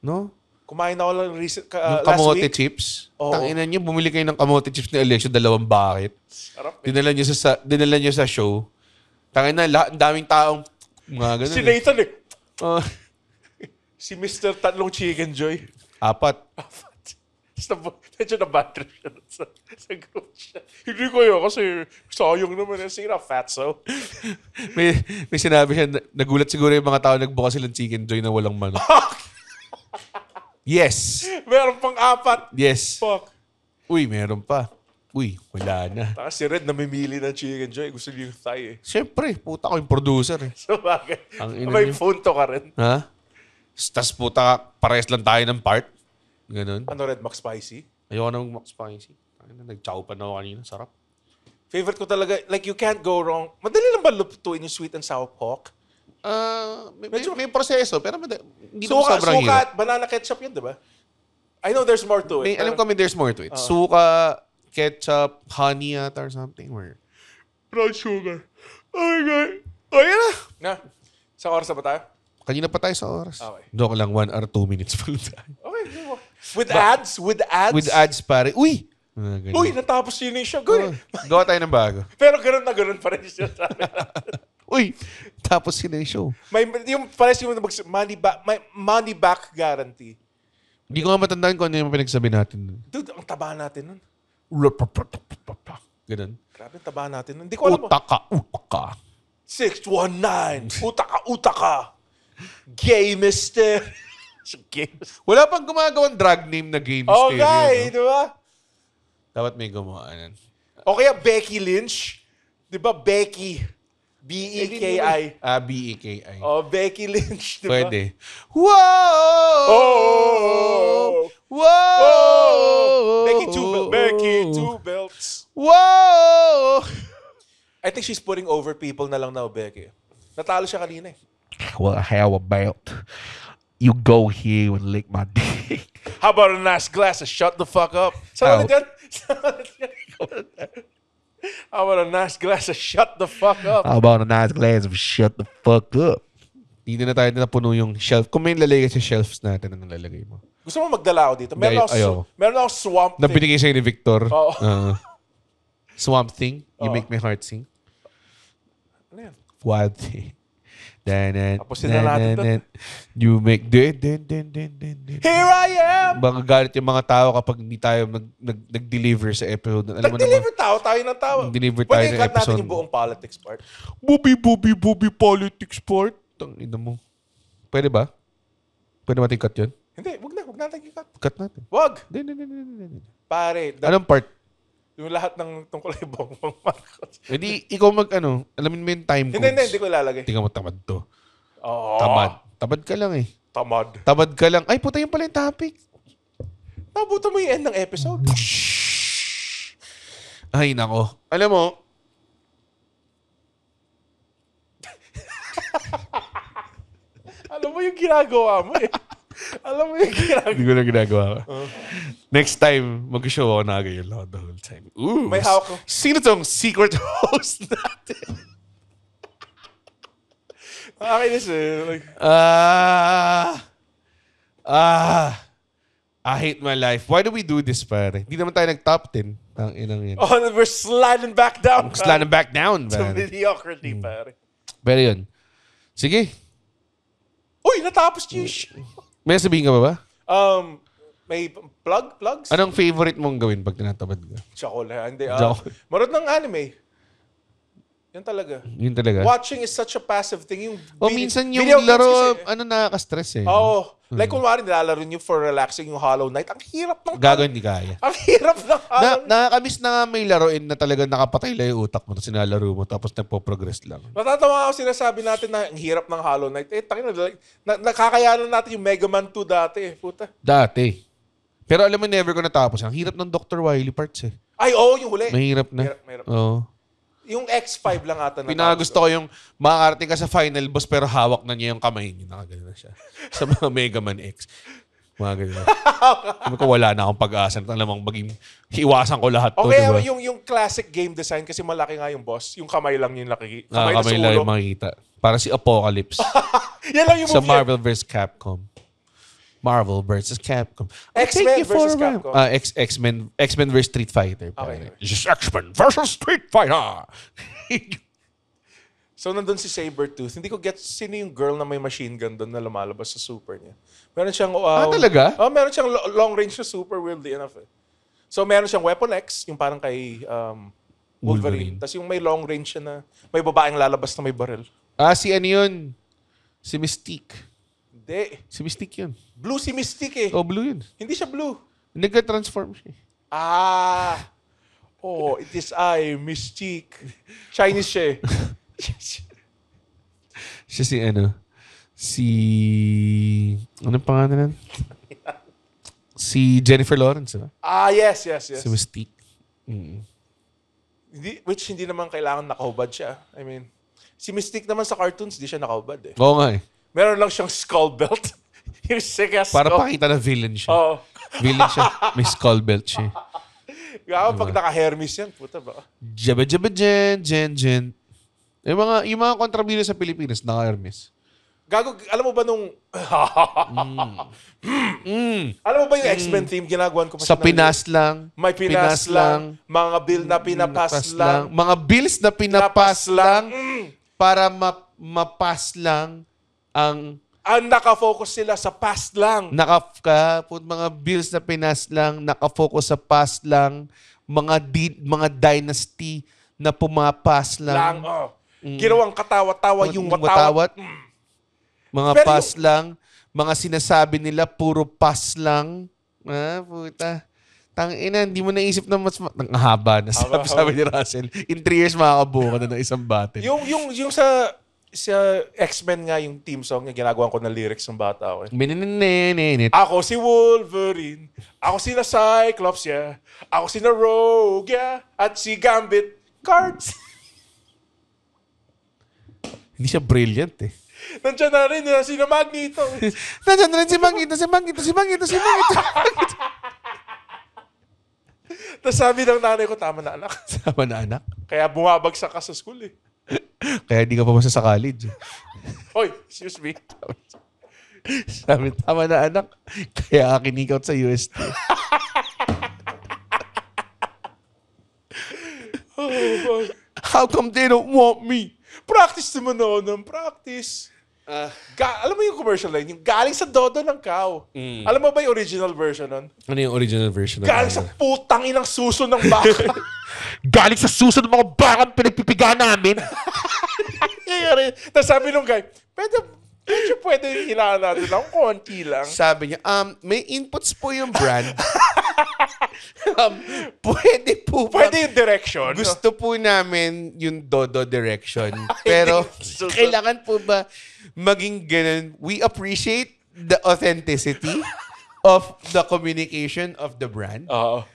No? Kumain ako lang Yung last kamote week. chips. Oo. Tanginan niyo, bumili kayo ng kamote chips ni Alessio, 2 bucket. Sarap. Eh. Dinala niyo sa show. Tanginan, daming taong mga ganun. Si Nathan eh. Oh, Si Mr. Tatlong Chicken Joy. 4. Medyo na-bad trip siya sa group siya. Hindi ko yun kasi sayang naman yung sira, fatso. may sinabi siya, nagulat siguro yung mga tao nagbukas silang chicken joy na walang manok. Yes. Meron pang 4. Yes. Fuck. Uy, meron pa. Uy, wala na. Taka si Red namimili ng Chicken Joy. Gusto niyo yung thigh eh. Siyempre, puta ko yung producer eh. So bagay. Ang ina May niyo. phone to ka rin. Ha? Tas puta, pares lang tayo ng part. Ganun. Ano Red Max Spicy? Ayoko na mag spicy. Nag-chow pa na ako kanina. Sarap. Favorite ko talaga, like you can't go wrong. Madali lang ba lutuin yung sweet and sour pork? May proseso, pero hindi naman sobrang Suka hirap. at banana ketchup yun, di ba? I know there's more to it. Alam ko there's more to it. Suka, ketchup, honey yata or something. Or... Brown sugar. Oh my God. Oh, yan na. Na, sa oras na ba tayo? Kanina pa tayo sa oras. Okay. Doon lang 1 or 2 minutes pa lang tayo. Okay. With ads? With ads? With ads, pare. Uy! Uy, natapos yun yung show. Good. Gawa tayo ng bago. Pero ganun na ganun pa rin siya sa amin. Uy! Tapos sila yung show. Yung pares yung money back guarantee. Hindi ko nga matandaan kung ano yung pinagsabi natin. Dude, ang taba natin nun. Ganun. Grabe, ang taba natin nun. Hindi ko alam mo. Utaka. 619. Utaka. Gay mister. Gay mister. Wala pang gumagawang drag name na game Okay, stereo. di ba? Dapat may gumawa nun. O kaya Becky Lynch. Di ba Becky? B-E-K-I. B-E-K-I. Oh, Becky Lynch, di ba? Pwede. Whoa! Oh! Whoa! Becky, two belts. Whoa! I think she's putting over people na lang now, Becky. Natalo siya kanina eh. Well, how about you go here and lick my dick? How about a nice glass of shut the fuck up? Saan ulit yan? How about a nice glass of shut the fuck up? How about a nice glass of shut the fuck up? Hindi na tayo napuno yung shelf. Kung may lalagay sa shelves natin, anong lalagay mo? Gusto mo magdala ako dito? Meron ako swamp thing. Nabinigay sa'yo ni Victor. Oo. Swamp Thing. You make my heart sing. Ano yan? Wild Thing. Tapusin na natin to. You make... Here I am! Baka galit yung mga tao kapag hindi tayo nag-deliver sa episode. Alam mo Nag-deliver tayo ng tao. Nag-deliver tayo Pwede ng i-cut natin episode. yung buong politics part. Bubi politics part. Tangina mo. Pwede ba? Pwede natin cut yun? Hindi, wag natin i-cut. Cut natin. Wag! Hindi. Pare, Anong part? yung lahat ng tungkol kay Bongbong Marcos. Hindi, ikaw alamin mo yung time codes. Hindi ko ilalagay. Tingnan mo tamad to. Tamad ka lang eh. Tamad. Tamad ka lang. Ay, puta yun pala yung topic. Nabuto mo yung end ng episode. Ay, nako. Alam mo, Alam mo yung ginagawa mo eh. Alam mo yung ginagawa. hindi ko na ginagawa. Next time, mag-show ako na ganyan lang the whole time. Ooh, May hawak ko. Sino tong secret host natin? Nakakainis eh. Like, I hate my life. Why do we do this, pare? Hindi naman tayo nag-top 10. Ang inang yun. oh, and we're sliding back down. Sliding back down, To pare. mediocrity, pare. Pero yun. Sige. Uy, natapos yung May sabihin ka ba? May plugs? Anong favorite mong gawin pag tinatabad ka? Chocolate. Hindi. Chocolate. Marot ng anime. Yan talaga. Yun talaga. Watching is such a passive thing. Yung Minsan yung video games laro, kasi, nakaka-stress eh. Oo. Like, kunwari, nilalaro nyo for relaxing yung Hollow Knight. Ang hirap ng... Gagawin hindi kaya. Ang hirap ng Hollow Knight. Nakakamiss na nga may laruin na talagang nakapatay lang yung utak mo tapos sinalaro mo tapos nagpo-progress lang. Natatawa ako sinasabi natin na ang hirap ng Hollow Knight. Nakakayanan natin yung Mega Man 2 dati eh. Puta. Dati. Pero alam mo, never ko natapos. Ang hirap ng Dr. Wily parts eh. Ay, oo, yung huli. Mahirap na. Mahirap. Oo. Yung X5 lang ata. Pinagusto ko yung makakarating ka sa final boss pero hawak na niya yung kamay niya. Nakagano na siya. Sa mga Mega Man X. Mga ganyan. Sabi ko, wala na akong pag-asa. Alam mong maging hiwasan ko lahat to. Okay, diba? yung classic game design kasi malaki nga yung boss. Yung kamay lang yung laki. Kamay lang yung makikita. Para si Apocalypse. Yan lang yung Sa movie. Marvel vs. Capcom. Marvel versus Capcom. X-Men versus Capcom. X-Men versus Street Fighter. Okay. Just X-Men versus Street Fighter. So, nandun si Sabertooth. Hindi ko get sino yung girl na may machine gun doon na lumalabas sa super niya. Meron siyang... talaga? Meron siyang long range na super, weirdly enough eh. So, meron siyang Weapon X, yung parang kay Wolverine. Tapos yung may long range siya na may babaeng lalabas na may baril. Si ano yun? Si Mystique. Hindi. Si Mystique yun. Blue si Mystique eh. Oh, blue yun. Hindi siya blue. Nagka-transform siya. Oh, it is I, Mystique. Chinese siya eh. Siya si ano? Anong pangalan nun? Si Jennifer Lawrence, diba? Yes. Si Mystique. Hindi naman kailangan nakahubad siya. I mean, si Mystique naman sa cartoons, di siya nakahubad eh. Oo nga eh. Meron lang siyang skull belt. Yung sick-ass Para skull. pakita na villain siya. Oo. Villain siya. May skull belt siya. Gaya pag naka-Hermes yan, puta ba? Jabba jabba jen. Yung mga kontrabida sa Pilipinas, naka-Hermes. Gago, alam mo ba nung... Alam mo ba yung X-Men theme? Ginagawan ko pa Sa siya ng- Pinas lang. May Pinas lang. Mga bill na pinapas lang. Mga bills na pinapas lang Mm. para mapas lang ang Ang nakafocus sila sa past lang. mga bills na Pinas lang, nakafocus sa past lang, mga dynasty na pumapas lang. Ginawang katawa-tawa yung watawat. Mga Pero past lang, mga sinasabi nila puro pas lang. Puta. Tangina, hindi mo naisip na mas... Ang haba na sabi ni Russell. In 3 years, makakabuo ka na ng isang battle. Yung sa X-Men nga yung team song niya, ginagawa ko na lyrics ng bata ako. Ako si Wolverine. Ako si Cyclops, yeah. Ako si Rogue, yeah. At si Gambit. Cards. Hindi siya brilliant eh. Nandiyan na rin si Magneto. Nandiyan na rin si Magneto. Tapos sabi ng nanay ko, tama na anak. Sama na anak. Kaya bumabagsak ka sa school eh. Kaya di ka pumasa sa college. Hoy, excuse me. Sabi, tama na anak. Kaya ka kinik-out sa UST. How come they don't want me? Practice naman ako ng practice. Alam mo yung commercial line? Yung galing sa Dodo ng Cow. Alam mo ba yung original version nun? Ano yung original version? Galing sa putang inang suso ng baka. Galing sa susunod mga bakang pinagpipiga namin. Tapos sabi nung guy, pwede hilaan natin lang, konti lang. Sabi niya, may inputs po yung brand. Pwede po ba? Pwede yung direction. Gusto po namin yung Dodo direction. Pero kailangan po ba maging ganun? We appreciate the authenticity of the communication of the brand. Oo.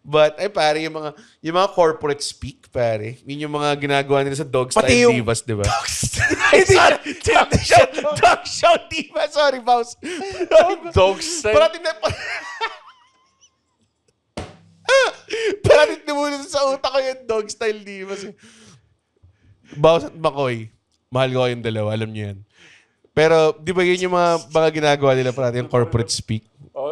But ay pare, yung mga corporate speak, pare. Yun yung mga ginagawa nila sa Dog Pati Style yung- Divas, di ba? Dog Dog Show Divas. Sorry, Boss. Dog style. Parating na... Parating na muna sa utak ko yung Dog Style Divas. Boss at McCoy. Mahal ko kayong dalawa, alam niyo yan. Pero, di ba yun yung mga ginagawa nila parati yung corporate speak?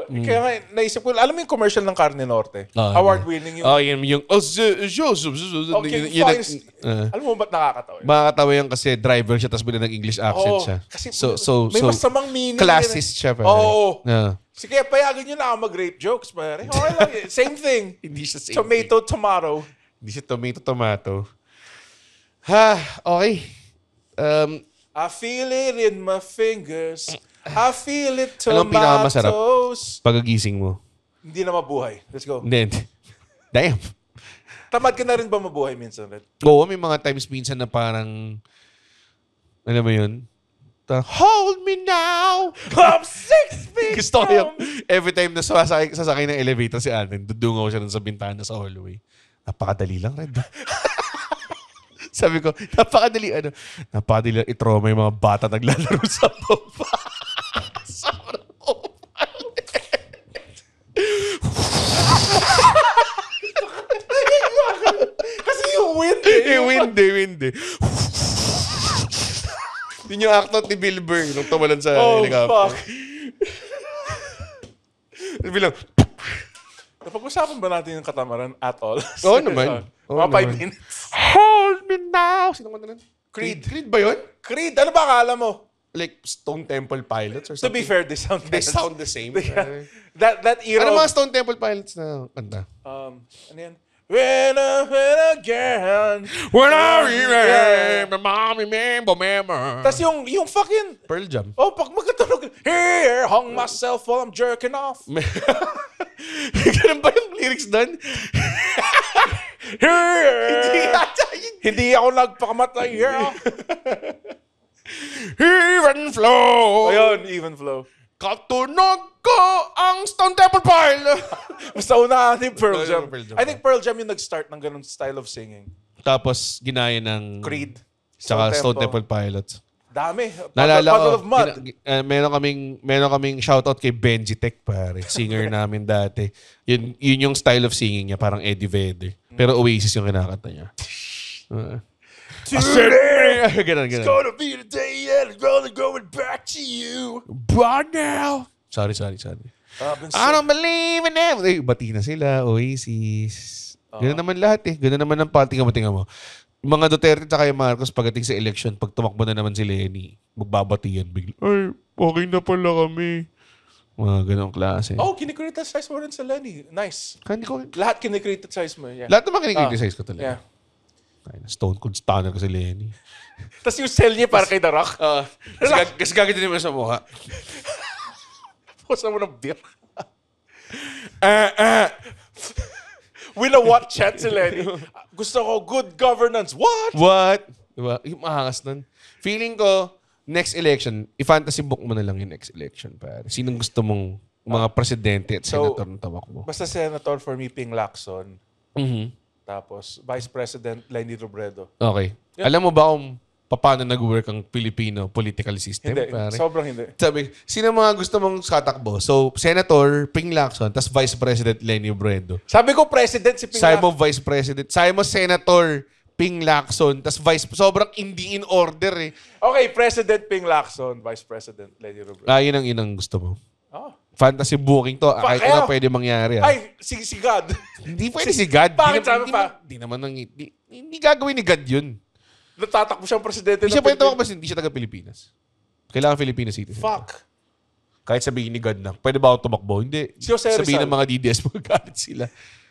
Kaya nga, naisip ko, alam mo yung commercial ng Carne Norte? Award-winning yung... Yun yung... Okay, fine. Alam mo ba't nakakatawa yun? Makakatawa yan kasi driver siya tapos bigla nag-English accent siya. Kasi So, may masamang meaning. classist siya. Pare. Oo. Yeah. Sige, payagan nyo na ako mag-rape jokes, pare. Okay lang yun. Same thing. Hindi siya same Tomato, tomato. Hindi siya tomato. Ha, okay. I feel it in my fingers. I feel it Anong pinakamasarap? tomatoes. Pagagising mo. Hindi na mabuhay. Let's go. Then, damn. Tamad ka na rin ba mabuhay minsan, Red? Oo, may mga times minsan na parang, alam mo yun? Hold me now! I'm 6 feet Gusto ko yung, every time na sasakay ng elevator si Anen, dudungaw siya sa bintana sa hallway. Napakadali lang, Red. Sabi ko, napakadali i-trauma yung mga bata naglalaro sa baba. Sobrang Kasi yung wind eh. wind eh. Yun yung act out ni Bill Burr nung tumalan sa helicopter. Fuck. Bilang, Napag-usapan ba natin yung katamaran at all? Oo naman. Oo Mga 5 naman. minutes. hold me now! Sino kanta nun? Creed. Creed ba yun? Creed, ano ba akala mo? Like Stone Temple Pilots or To something? be fair, they sound the same. that era Ano of, mga Stone Temple Pilots na kanta? ano yan? When again. When I remember, mommy, remember. Tapos yung fucking, Pearl Jam. pag magkatunog, here, hung myself while I'm jerking off. Ganun ba yung lyrics doon? Here, hindi ako nagpakamatay. Yeah. Even flow. Ayun, even flow. Katunog ko ang Stone Temple Pile. Basta unahan ni Pearl Jam. Pearl Jam. I think Pearl Jam yung nag-start ng ganun style of singing. Tapos ginaya ng Creed. Tsaka Stone Temple Pilots. Dami. Naalala ko, Puddle of Mud. meron kaming shoutout kay Benji Tech, pare. Singer namin dati. Yun yung style of singing niya, parang Eddie Vedder. Pero Oasis yung kinakanta niya. Ganun. Gonna be the day and it's gonna going back to you. Right now. Sorry. I don't believe in it. Eh, bati na sila, Oasis. Ganun naman lahat eh. Ganun naman ang tingnan mo. Mga Duterte at yung Marcos pagdating sa election, pag tumakbo na naman si Lenny, magbabati yan bigla. Ay, okay na pala kami. Mga ganong klase. Oh, kinikriticize mo rin sa Lenny. Nice. Hindi ko, Lahat kinikriticize mo. Yeah. lahat naman kinikriticize ko talaga. Yeah. Ay, Stone Cold Stunner ko si Lenny. Tapos yung cell niya para kay The Rock. Kasi gagawin din naman sa mukha. Pusa mo ng beer. With a what chat si Lenny. Gusto ko good governance. What? What? Diba? Yung mahangas nun. Feeling ko, next election, i-fantasy book mo na lang yung next election, pare. Sinong gusto mong mga presidente at senator na tawag mo? Basta senator for me, Ping Lacson. Mhm. Tapos Vice President Lenny Robredo. Okay. Alam mo ba kung paano nag-work ang Filipino political system, Hindi. pare? Sobrang hindi. Sabi, sino mga gusto mong katakbo? So, Senator Ping Lacson, tas Vice President Lenny Robredo. Sabi ko President si Ping Sabi Lacson. mo Vice President. Sabi mo Senator Ping Lacson, tas sobrang hindi in order eh. Okay, President Ping Lacson, Vice President Lenny Robredo. Yun ang inang gusto mo. Oh. Fantasy booking to. Kahit kaya- ano pwede mangyari. Ay, si God. Hindi pwede si God. Bakit sabi pa? Hindi gagawin ni God yun. Natatakbo siyang presidente Hindi siya pwede Pilipinas. tumakbo kasi hindi siya taga-Pilipinas. Kailangan Filipino citizen. Fuck. Kahit sabihin ni God na, pwede ba ako tumakbo? Hindi. Si Jose Sabihin Rizal. ng mga DDS, magagalit sila.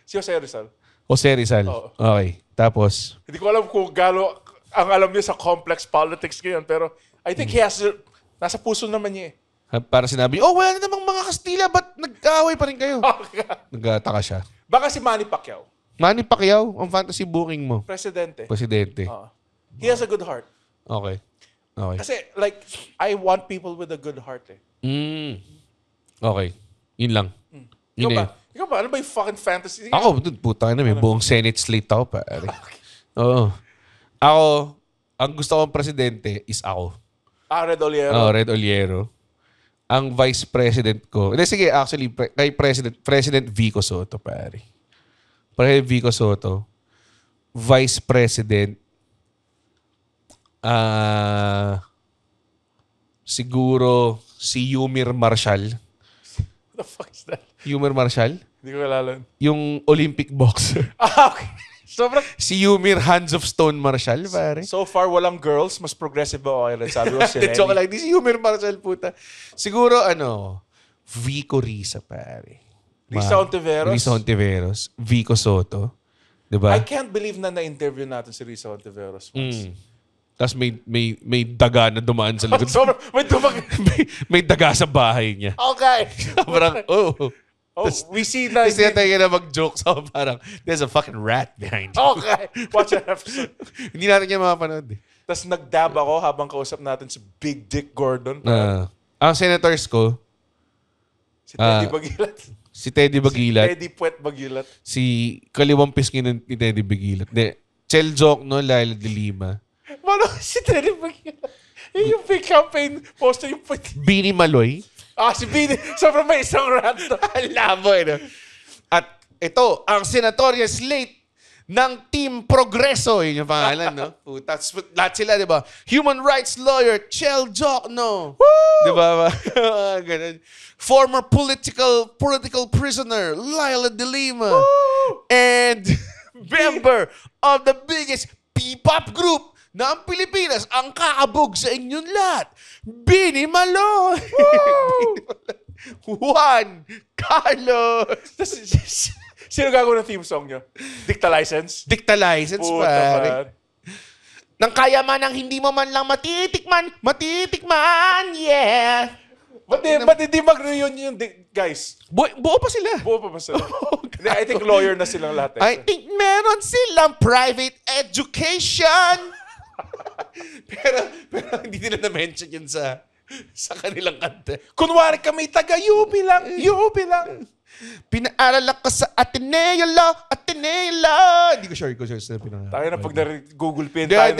Si Jose Rizal. Jose Rizal. Oo. Okay. Tapos, Hindi ko alam kung gaano ang alam niya sa complex politics ngayon, pero I think he has, nasa puso naman niya eh. Para sinabi, wala na namang mga Kastila, ba't nag-aaway pa rin kayo? Nagtataka siya. Baka si Manny Pacquiao. Manny Pacquiao, ang fantasy booking mo. Presidente. He has a good heart. Okay. Kasi like, I want people with a good heart eh. Okay. Yun lang. Yun Ikaw ba? Ano ba yung fucking fantasy? Ako, puta na, may buong Senate slate ako, pare. Oo. Ako, ang gusto kong presidente is ako. Red Oliero. Red Oliero. Ang vice president ko, sige, actually, kay President Vico Soto, pare. President Vico Soto, vice president, siguro si Yumir Marshall. What the fuck is that? Yumir Marshall? Hindi ko kalalan. Yung Olympic boxer. Okay. Sobrang... Si Yumir Hands of Stone Marshall, pare. So far, walang girls. Mas progressive ba ako? Sabi ko si Lenny. Joke lang. Di si Yumir Marshall, puta. Siguro, Vico Risa, pare. Risa Ontiveros? Risa Ontiveros. Vico Soto. Diba? I can't believe na na-interview natin si Risa Ontiveros once. Tapos may daga na dumaan sa likod. Sobrang... may daga sa bahay niya. Okay. Parang, we see na... Kasi tayo na mag-joke sa parang, there's a fucking rat behind you. Okay. Watch that episode. Hindi natin niya mapanood eh. Tapos nag-dab ako habang kausap natin si Big Dick Gordon. Ang senators ko, si Teddy Bagilat. Si Teddy Bagilat. Si Teddy Puet Bagilat. Si kaliwang pisngi ni Teddy Bagilat. Chel Jokno, Laila de Lima. Mano, si Teddy Bagilat. Yung big campaign poster yung... Bini Maloy. Si Bini. Sobrang may isang rant. Labo eh. No? At ito, ang senatorial slate ng Team Progreso. Yun yung pangalan, no? Puta. Lahat sila, di ba? Human rights lawyer, Chel Jokno. Di ba? Ganun. Former political prisoner, Laila de Lima. Woo! And member of the biggest P-pop group ng Pilipinas, ang kakabog sa inyong lahat, Bini Maloy. Juan Carlos. Sino gagawin ng theme song nyo? Dicta License? Dicta License, pare. Nang kaya man ang hindi mo man lang matitikman, yeah. Ba't hindi mag-reunion, guys? Buo pa sila. Buo pa ba sila? I think lawyer na silang lahat. I think meron silang private education. pero hindi nila na-mention yun sa kanilang kanta. Kunwari kami taga-UP lang. Pinaaral ako sa Ateneo Law. Hindi ko sure sa pinaaral. Tayo na pag Google Pin tayo.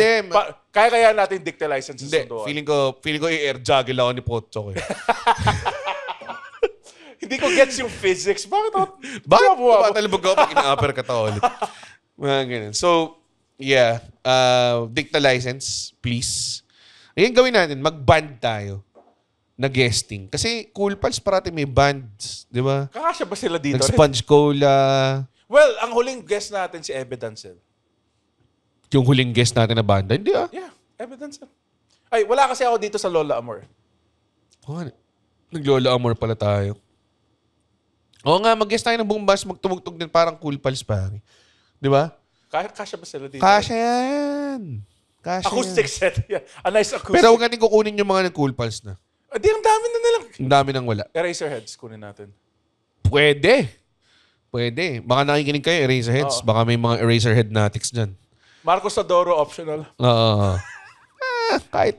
Kaya natin dicta license sa sunduan. Feeling ko i-air juggle ako ni Pocho eh. Hindi ko gets yung physics. Bakit tumatalabog ako pag ina-upper ka ulit? Mga ganun. So, yeah. Dicta license, please. Ayan gawin natin. Mag-band tayo na guesting. Kasi Cool Pals parati may bands. Di ba? Kakasya ba sila dito? Nag-Sponge Cola. Well, ang huling guest natin si Ebe Dancel. Yung huling guest natin na banda? Hindi ah. Yeah, Ebe Dancel. Ay, wala kasi ako dito sa Lola Amor. Nag-Lola Amor pala tayo. Oo nga, mag-guest tayo ng buong bus, magtumugtog din parang Cool Pals pare. Di ba? Kasya ba sila dito? Kasya yan. Acoustic set. Yeah. A nice acoustic. Pero huwag natin kukunin yung mga nag-Cool Pals na. Di, ang dami na nilang. Ang dami nang wala. Eraserheads, kunin natin. Pwede. Baka nakikinig kayo, Eraserheads. Baka may mga Eraserhead natics dyan. Marcos Adoro, optional. Oo. Kahit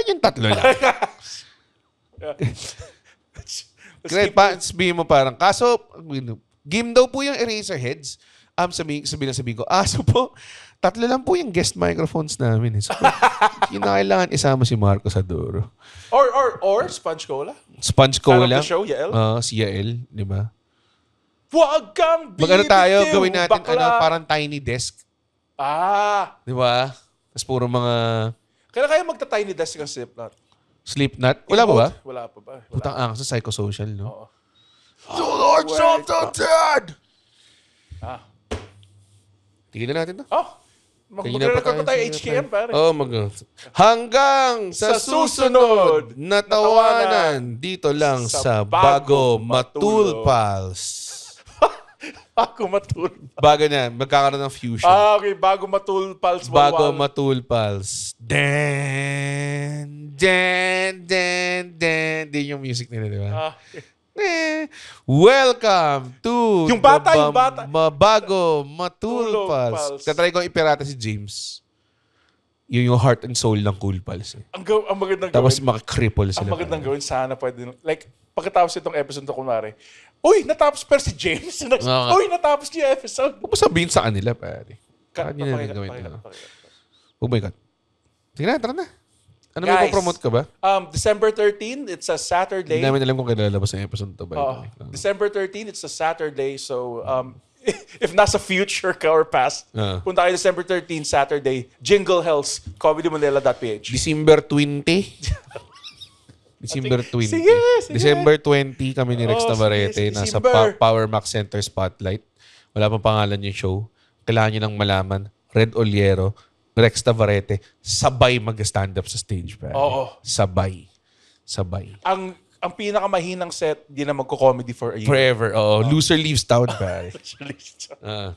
yung tatlo lang. Sabihin mo parang, kaso, game daw po yung Eraserheads. Sabihin ko, so po, 3 lang po yung guest microphones namin. So, yung kailangan isama si Marcos Adoro. Or Sponge Cola. Sponge Cola. Fan of the show, Yael. Si Yael, di ba? Huwag kang Mag-ano tayo, gawin natin parang tiny desk. Di ba? Tapos puro mga... Kailan kayo magta-tiny desk ng Slipknot? Slipknot? Wala pa ba? Wala pa ba? Putang sa psychosocial, no? Oo. The Lords of the Dead! Tigilan natin to. Mag-record pa tayo HKM, pare. Hanggang sa susunod na tawanan dito lang sa Bago Matul Pals. Bago matul. Bago na, magkakaroon ng fusion. Okay. Bago matul pals. Bago matul pals. Den, den, den, den. Din yung music nila, di ba? Welcome to yung bata. Bago matul pals. Tatry kong ipirata si James. Yun yung heart and soul ng Cool Pals. Ang magandang Tapos gawin. makakripple sila. Ang magandang gawin, sana pwede. Like, pagkatapos itong episode to, kunwari, uy, natapos pero si James. Uy, natapos niya yung episode. Huwag mo sabihin sa kanila, pare. Saan nyo na gawin nila? Oh my God. Tingnan, tara na. Ano may promote ka ba? December 13, it's a Saturday. Hindi namin alam kung kailan lalabas ang episode to. December 13, it's a Saturday. So, if nasa future ka or past, punta kayo December 13, Saturday, Jingle Hells, comedymanila.ph. December 20. December 20. Sige. December 20 kami ni Rex Navarrete. Sige, Nasa December. Power Max Center Spotlight. Wala pang pangalan yung show. Kailangan nyo nang malaman. Red Oliero, Rex Navarrete, sabay mag-stand up sa stage. Pare. Oo. Sabay. Ang pinakamahinang set, di na magko-comedy for a year. Forever. Loser leaves town, pare.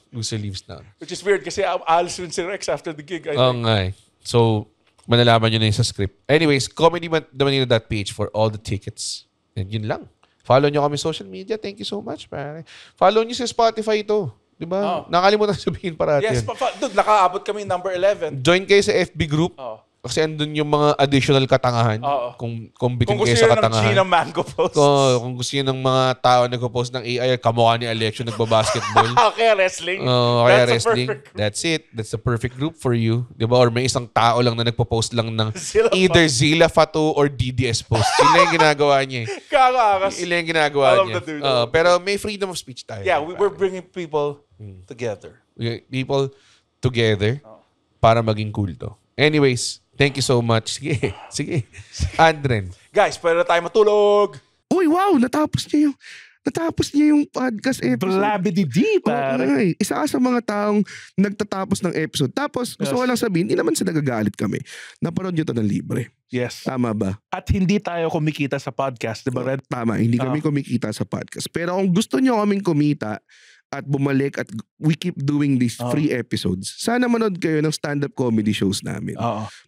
Loser leaves town. Which is weird kasi alis rin si Rex after the gig. Oo nga eh. So, malalaman nyo na yun sa script. Anyways, comedymanila.ph for all the tickets. And yun lang. Follow nyo kami social media. Thank you so much, pare. Follow nyo sa Spotify ito. Diba? Nakalimutan sabihin parati Yes, dude, nakaabot kami number 11. Join kayo sa FB group. Kasi andun yung mga additional katangahan. Kung bitin kayo sa katangahan. Kung gusto nyo ng Gina Mango post. Kung gusto nyo ng mga tao nagpo-post ng AI, kamukha ni Alexio nagbabasketball. Okay, wrestling. Kaya wrestling. That's it. That's the perfect group for you. Diba? Or may isang tao lang na nagpo-post lang ng either Zilla Fatu or DDS post. Sila yung ginagawa niya. Sila yung ginagawa niya. Pero may freedom of speech tayo. Yeah, we're bringing people together. People together para maging cool to. Anyways, thank you so much. Sige. Andren. Guys, pwede na tayo matulog. Uy, wow! Natapos niya yung podcast episode. Blabidi-di, pare. Isa ka sa mga taong nagtatapos ng episode. Tapos, gusto ko lang sabihin, hindi naman sila nagagalit kami. Napanood nyo ito ng libre. Yes. Tama ba? At hindi tayo kumikita sa podcast, di ba, Red? Tama, hindi kami kumikita sa podcast. Pero kung gusto nyo kaming kumita at bumalik at we keep doing these free episodes, sana manood kayo ng stand-up comedy shows namin.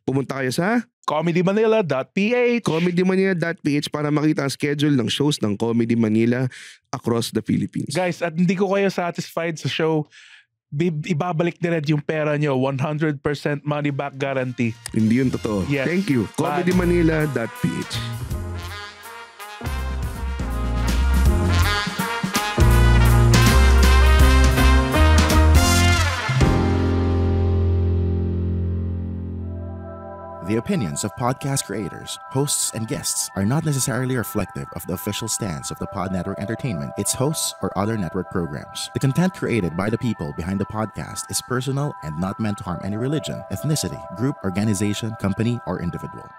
Pumunta kayo sa comedymanila.ph comedymanila.ph para makita ang schedule ng shows ng Comedy Manila across the Philippines. Guys, at hindi ko kayo satisfied sa show, ibabalik ni Red yung pera nyo. 100% money back guarantee. Hindi yun totoo. Yes. Thank you. comedymanila.ph. The opinions of podcast creators, hosts, and guests are not necessarily reflective of the official stance of the Pod Network Entertainment, its hosts, or other network programs. The content created by the people behind the podcast is personal and not meant to harm any religion, ethnicity, group, organization, company, or individual.